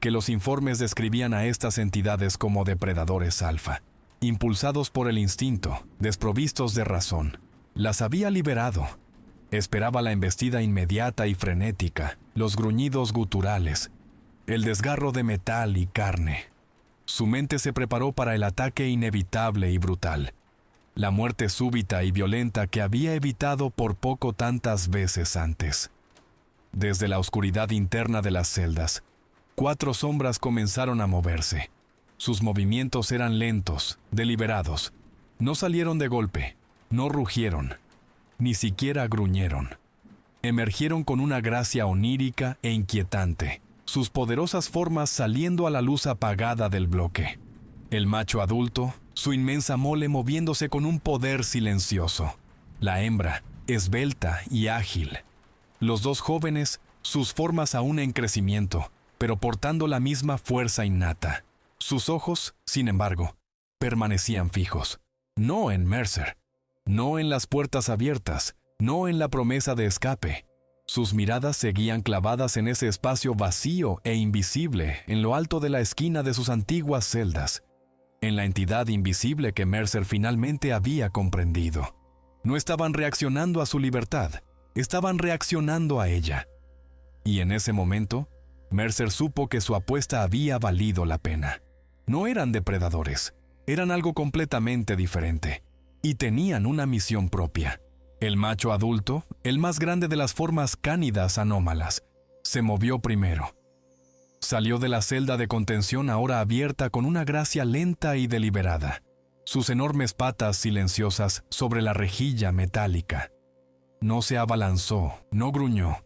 que los informes describían a estas entidades como depredadores alfa, impulsados por el instinto, desprovistos de razón. Las había liberado. Esperaba la embestida inmediata y frenética, los gruñidos guturales, el desgarro de metal y carne. Su mente se preparó para el ataque inevitable y brutal, la muerte súbita y violenta que había evitado por poco tantas veces antes. Desde la oscuridad interna de las celdas, 4 sombras comenzaron a moverse. Sus movimientos eran lentos, deliberados. No salieron de golpe, no rugieron, ni siquiera gruñeron. Emergieron con una gracia onírica e inquietante, sus poderosas formas saliendo a la luz apagada del bloque. El macho adulto, su inmensa mole moviéndose con un poder silencioso. La hembra, esbelta y ágil. Los 2 jóvenes, sus formas aún en crecimiento, pero portando la misma fuerza innata. Sus ojos, sin embargo, permanecían fijos. No en Mercer, no en las puertas abiertas, no en la promesa de escape. Sus miradas seguían clavadas en ese espacio vacío e invisible en lo alto de la esquina de sus antiguas celdas, en la entidad invisible que Mercer finalmente había comprendido. No estaban reaccionando a su libertad, estaban reaccionando a ella. Y en ese momento, Mercer supo que su apuesta había valido la pena. No eran depredadores, eran algo completamente diferente, y tenían una misión propia. El macho adulto, el más grande de las formas cánidas anómalas, se movió primero. Salió de la celda de contención ahora abierta con una gracia lenta y deliberada, sus enormes patas silenciosas sobre la rejilla metálica. No se abalanzó, no gruñó.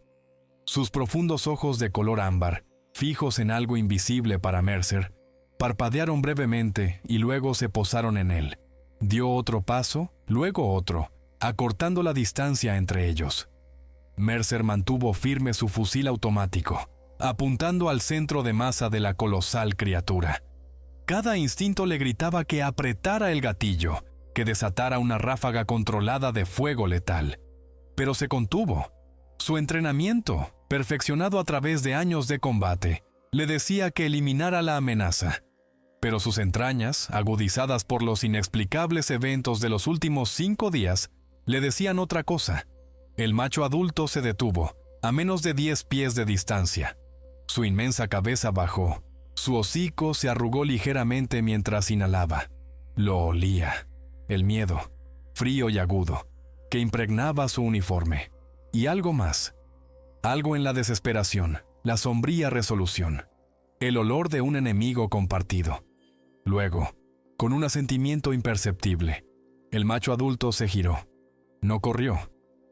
Sus profundos ojos de color ámbar, fijos en algo invisible para Mercer, parpadearon brevemente y luego se posaron en él. Dio otro paso, luego otro, acortando la distancia entre ellos. Mercer mantuvo firme su fusil automático, apuntando al centro de masa de la colosal criatura. Cada instinto le gritaba que apretara el gatillo, que desatara una ráfaga controlada de fuego letal. Pero se contuvo. Su entrenamiento, perfeccionado a través de años de combate, le decía que eliminara la amenaza. Pero sus entrañas, agudizadas por los inexplicables eventos de los últimos 5 días, le decían otra cosa. El macho adulto se detuvo, a menos de 10 pies de distancia. Su inmensa cabeza bajó. Su hocico se arrugó ligeramente mientras inhalaba. Lo olía. El miedo, frío y agudo, que impregnaba su uniforme. Y algo más. Algo en la desesperación, la sombría resolución. El olor de un enemigo compartido. Luego, con un asentimiento imperceptible, el macho adulto se giró. No corrió.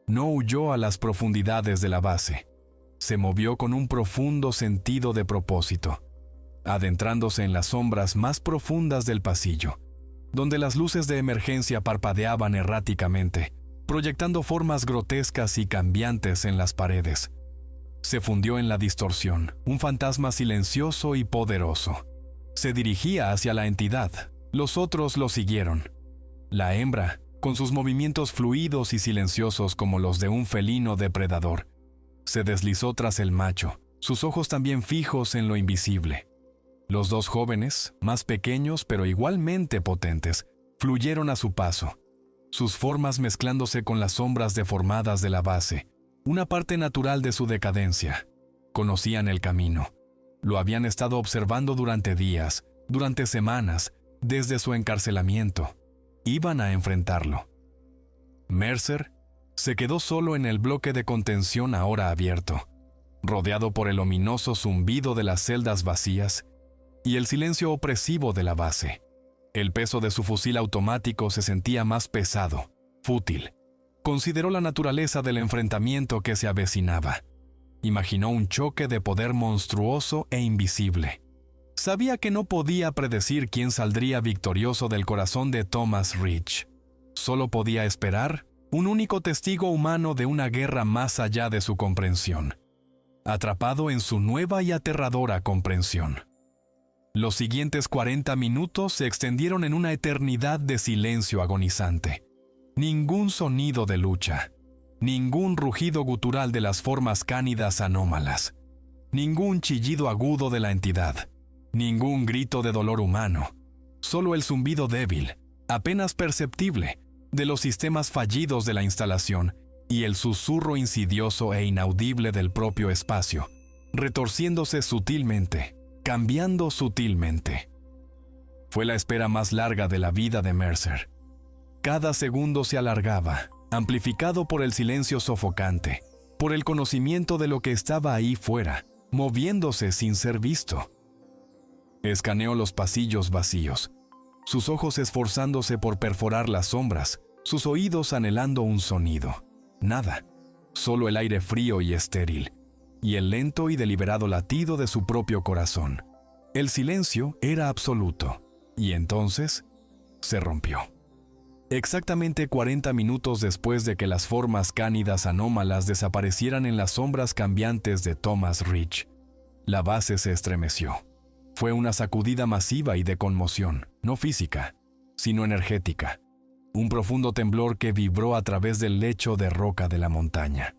No huyó a las profundidades de la base. Se movió con un profundo sentido de propósito, adentrándose en las sombras más profundas del pasillo, donde las luces de emergencia parpadeaban erráticamente, proyectando formas grotescas y cambiantes en las paredes. Se fundió en la distorsión, un fantasma silencioso y poderoso. Se dirigía hacia la entidad. Los otros lo siguieron. La hembra, con sus movimientos fluidos y silenciosos como los de un felino depredador, se deslizó tras el macho, sus ojos también fijos en lo invisible. Los 2 jóvenes, más pequeños pero igualmente potentes, fluyeron a su paso, sus formas mezclándose con las sombras deformadas de la base, una parte natural de su decadencia. Conocían el camino. Lo habían estado observando durante días, durante semanas, desde su encarcelamiento, iban a enfrentarlo. Mercer se quedó solo en el bloque de contención ahora abierto, rodeado por el ominoso zumbido de las celdas vacías y el silencio opresivo de la base. El peso de su fusil automático se sentía más pesado, fútil. Consideró la naturaleza del enfrentamiento que se avecinaba. Imaginó un choque de poder monstruoso e invisible. Sabía que no podía predecir quién saldría victorioso del corazón de Thomas Ridge. Solo podía esperar un único testigo humano de una guerra más allá de su comprensión, atrapado en su nueva y aterradora comprensión. Los siguientes 40 minutos se extendieron en una eternidad de silencio agonizante. Ningún sonido de lucha, ningún rugido gutural de las formas cánidas anómalas, ningún chillido agudo de la entidad, ningún grito de dolor humano, solo el zumbido débil, apenas perceptible, de los sistemas fallidos de la instalación y el susurro insidioso e inaudible del propio espacio, retorciéndose sutilmente, cambiando sutilmente. Fue la espera más larga de la vida de Mercer. Cada segundo se alargaba, amplificado por el silencio sofocante, por el conocimiento de lo que estaba ahí fuera, moviéndose sin ser visto. Escaneó los pasillos vacíos, sus ojos esforzándose por perforar las sombras, sus oídos anhelando un sonido. Nada, solo el aire frío y estéril, y el lento y deliberado latido de su propio corazón. El silencio era absoluto, y entonces se rompió. Exactamente 40 minutos después de que las formas cánidas anómalas desaparecieran en las sombras cambiantes de Thomas Ridge, la base se estremeció. Fue una sacudida masiva y de conmoción, no física, sino energética. Un profundo temblor que vibró a través del lecho de roca de la montaña.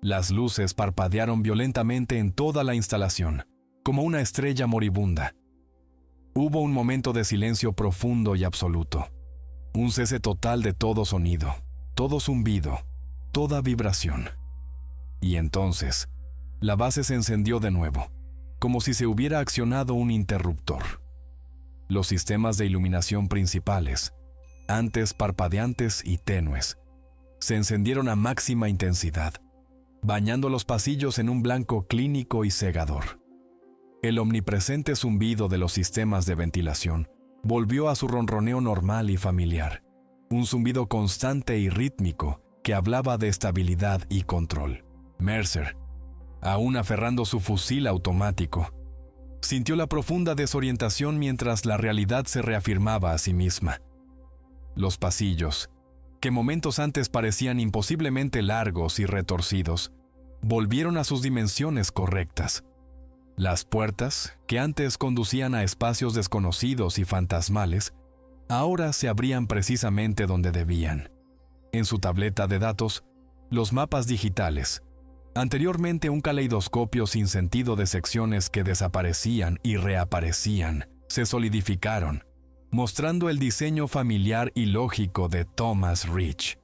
Las luces parpadearon violentamente en toda la instalación, como una estrella moribunda. Hubo un momento de silencio profundo y absoluto. Un cese total de todo sonido, todo zumbido, toda vibración. Y entonces, la base se encendió de nuevo, como si se hubiera accionado un interruptor. Los sistemas de iluminación principales, antes parpadeantes y tenues, se encendieron a máxima intensidad, bañando los pasillos en un blanco clínico y cegador. El omnipresente zumbido de los sistemas de ventilación volvió a su ronroneo normal y familiar, un zumbido constante y rítmico que hablaba de estabilidad y control. Mercer, aún aferrando su fusil automático, sintió la profunda desorientación mientras la realidad se reafirmaba a sí misma. Los pasillos, que momentos antes parecían imposiblemente largos y retorcidos, volvieron a sus dimensiones correctas. Las puertas, que antes conducían a espacios desconocidos y fantasmales, ahora se abrían precisamente donde debían. En su tableta de datos, los mapas digitales, anteriormente un caleidoscopio sin sentido de secciones que desaparecían y reaparecían, se solidificaron, mostrando el diseño familiar y lógico de Thomas Ridge.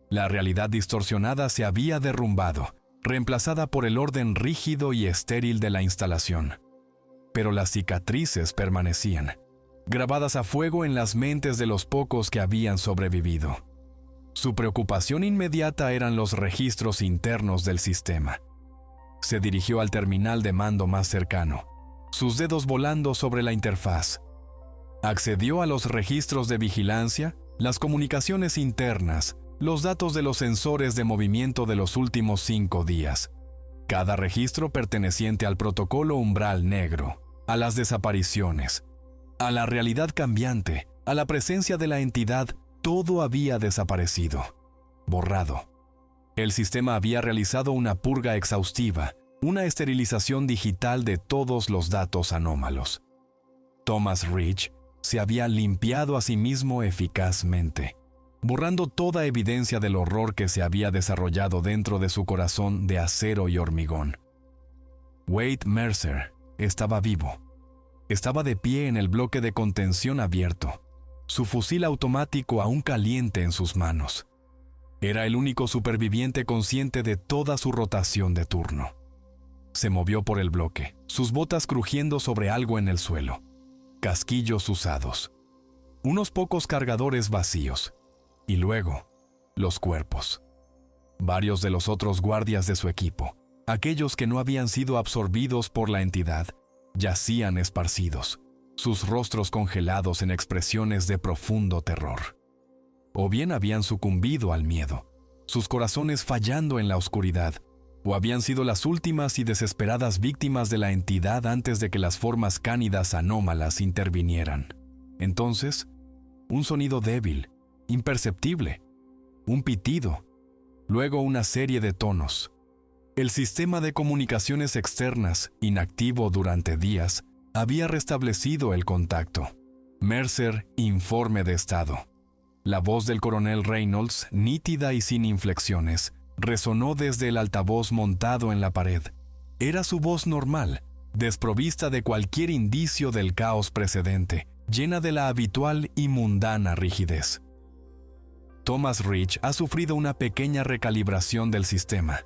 La realidad distorsionada se había derrumbado, reemplazada por el orden rígido y estéril de la instalación. Pero las cicatrices permanecían, grabadas a fuego en las mentes de los pocos que habían sobrevivido. Su preocupación inmediata eran los registros internos del sistema. Se dirigió al terminal de mando más cercano, sus dedos volando sobre la interfaz. Accedió a los registros de vigilancia, las comunicaciones internas, los datos de los sensores de movimiento de los últimos 5 días. Cada registro perteneciente al protocolo umbral negro, a las desapariciones, a la realidad cambiante, a la presencia de la entidad, todo había desaparecido, borrado. El sistema había realizado una purga exhaustiva, una esterilización digital de todos los datos anómalos. Thomas Ridge se había limpiado a sí mismo eficazmente, borrando toda evidencia del horror que se había desarrollado dentro de su corazón de acero y hormigón. Wade Mercer estaba vivo. Estaba de pie en el bloque de contención abierto, su fusil automático aún caliente en sus manos. Era el único superviviente consciente de toda su rotación de turno. Se movió por el bloque, sus botas crujiendo sobre algo en el suelo. Casquillos usados. unos pocos cargadores vacíos, y luego, los cuerpos. Varios de los otros guardias de su equipo, aquellos que no habían sido absorbidos por la entidad, yacían esparcidos, sus rostros congelados en expresiones de profundo terror. O bien habían sucumbido al miedo, sus corazones fallando en la oscuridad, o habían sido las últimas y desesperadas víctimas de la entidad antes de que las formas cánidas anómalas intervinieran. Entonces, un sonido débil, imperceptible, un pitido, luego una serie de tonos. El sistema de comunicaciones externas, inactivo durante días, había restablecido el contacto. Mercer, informe de estado. La voz del coronel Reynolds, nítida y sin inflexiones, resonó desde el altavoz montado en la pared. Era su voz normal, desprovista de cualquier indicio del caos precedente, llena de la habitual y mundana rigidez. Thomas Rich ha sufrido una pequeña recalibración del sistema.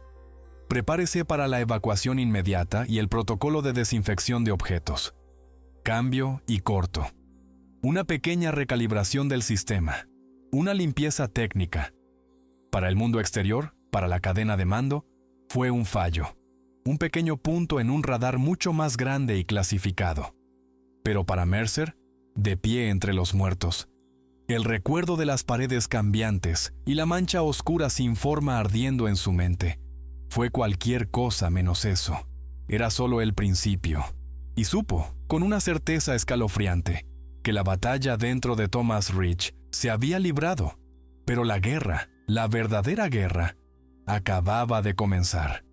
Prepárese para la evacuación inmediata y el protocolo de desinfección de objetos. Cambio y corto. Una pequeña recalibración del sistema. Una limpieza técnica. Para el mundo exterior, para la cadena de mando, fue un fallo. Un pequeño punto en un radar mucho más grande y clasificado. Pero para Mercer, de pie entre los muertos, el recuerdo de las paredes cambiantes y la mancha oscura sin forma ardiendo en su mente, fue cualquier cosa menos eso. Era solo el principio. Y supo, con una certeza escalofriante, que la batalla dentro de Thomas Rich se había librado, pero la guerra, la verdadera guerra, acababa de comenzar.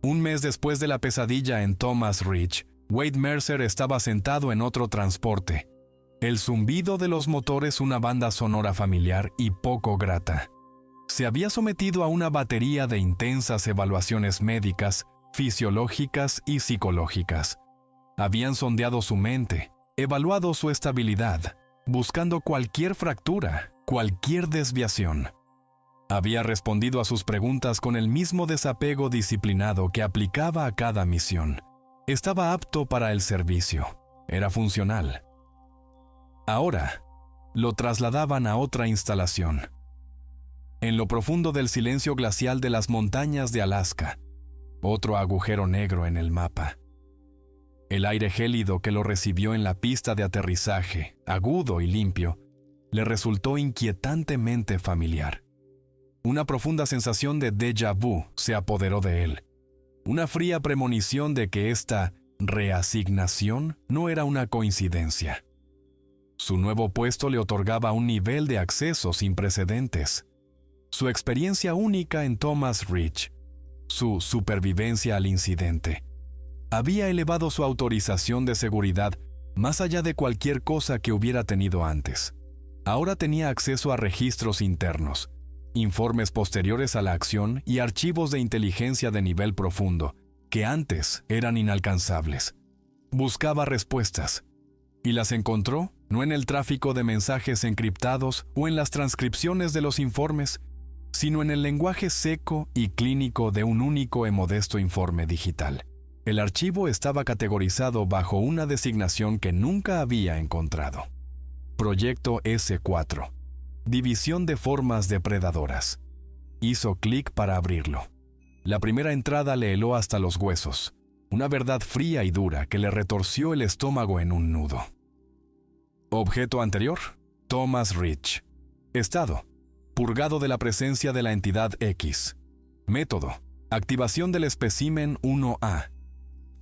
Un mes después de la pesadilla en Thomas Rich, Wade Mercer estaba sentado en otro transporte. El zumbido de los motores, una banda sonora familiar y poco grata. Se había sometido a una batería de intensas evaluaciones médicas, fisiológicas y psicológicas. Habían sondeado su mente, evaluado su estabilidad, buscando cualquier fractura, cualquier desviación. Había respondido a sus preguntas con el mismo desapego disciplinado que aplicaba a cada misión. Estaba apto para el servicio. Era funcional. Ahora, lo trasladaban a otra instalación. En lo profundo del silencio glacial de las montañas de Alaska, otro agujero negro en el mapa. El aire gélido que lo recibió en la pista de aterrizaje, agudo y limpio, le resultó inquietantemente familiar. Una profunda sensación de déjà vu se apoderó de él. Una fría premonición de que esta reasignación no era una coincidencia. Su nuevo puesto le otorgaba un nivel de acceso sin precedentes. Su experiencia única en Thomas Rich, su supervivencia al incidente, había elevado su autorización de seguridad más allá de cualquier cosa que hubiera tenido antes. Ahora tenía acceso a registros internos, informes posteriores a la acción y archivos de inteligencia de nivel profundo, que antes eran inalcanzables. Buscaba respuestas, y las encontró no en el tráfico de mensajes encriptados o en las transcripciones de los informes, sino en el lenguaje seco y clínico de un único y modesto informe digital. El archivo estaba categorizado bajo una designación que nunca había encontrado. Proyecto S4. División de formas depredadoras. Hizo clic para abrirlo. La primera entrada le heló hasta los huesos, una verdad fría y dura que le retorció el estómago en un nudo. Objeto anterior, Thomas Rich. Estado, purgado de la presencia de la entidad X. Método, activación del espécimen 1A.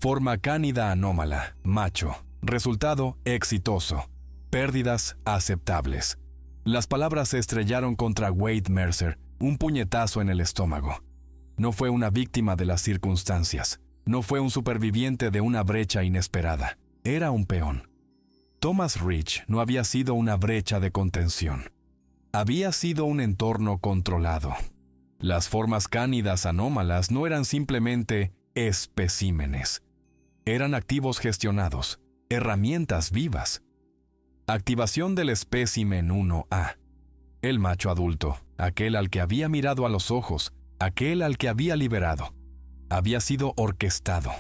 Forma cánida anómala, macho. Resultado, exitoso. Pérdidas aceptables. Las palabras se estrellaron contra Wade Mercer, un puñetazo en el estómago. No fue una víctima de las circunstancias. No fue un superviviente de una brecha inesperada. Era un peón. Thomas Rich no había sido una brecha de contención. Había sido un entorno controlado. Las formas cánidas anómalas no eran simplemente especímenes. Eran activos gestionados, herramientas vivas. Activación del espécimen 1A. El macho adulto, aquel al que había mirado a los ojos, aquel al que había liberado, había sido orquestado.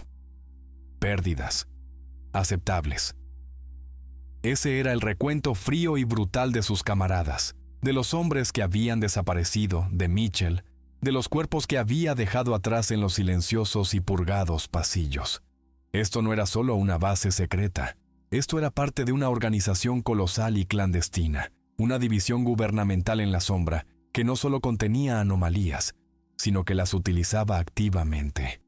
Pérdidas aceptables. Ese era el recuento frío y brutal de sus camaradas, de los hombres que habían desaparecido, de Mitchell, de los cuerpos que había dejado atrás en los silenciosos y purgados pasillos. Esto no era solo una base secreta. Esto era parte de una organización colosal y clandestina, una división gubernamental en la sombra que no solo contenía anomalías, sino que las utilizaba activamente,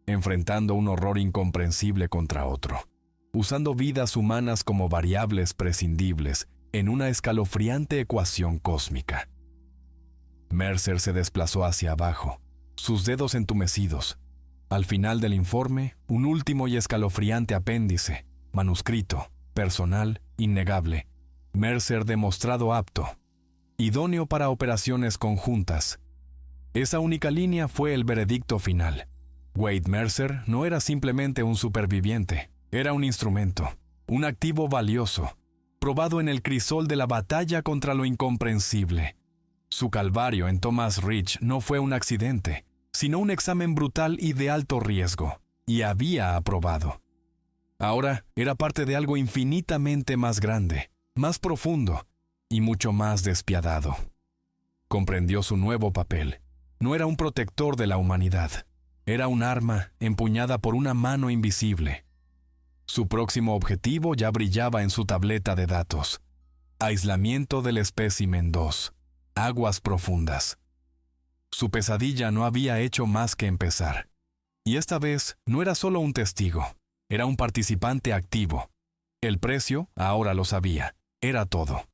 enfrentando un horror incomprensible contra otro, usando vidas humanas como variables prescindibles en una escalofriante ecuación cósmica. Mercer se desplazó hacia abajo, sus dedos entumecidos. Al final del informe, un último y escalofriante apéndice, manuscrito, personal, innegable. Mercer demostrado apto, idóneo para operaciones conjuntas. Esa única línea fue el veredicto final. Wade Mercer no era simplemente un superviviente, era un instrumento, un activo valioso, probado en el crisol de la batalla contra lo incomprensible. Su calvario en Thomas Ridge no fue un accidente, sino un examen brutal y de alto riesgo, y había aprobado. Ahora era parte de algo infinitamente más grande, más profundo y mucho más despiadado. Comprendió su nuevo papel. No era un protector de la humanidad, era un arma empuñada por una mano invisible. Su próximo objetivo ya brillaba en su tableta de datos. Aislamiento del espécimen 2. Aguas profundas. Su pesadilla no había hecho más que empezar. Y esta vez no era solo un testigo, era un participante activo. El precio, ahora lo sabía, era todo.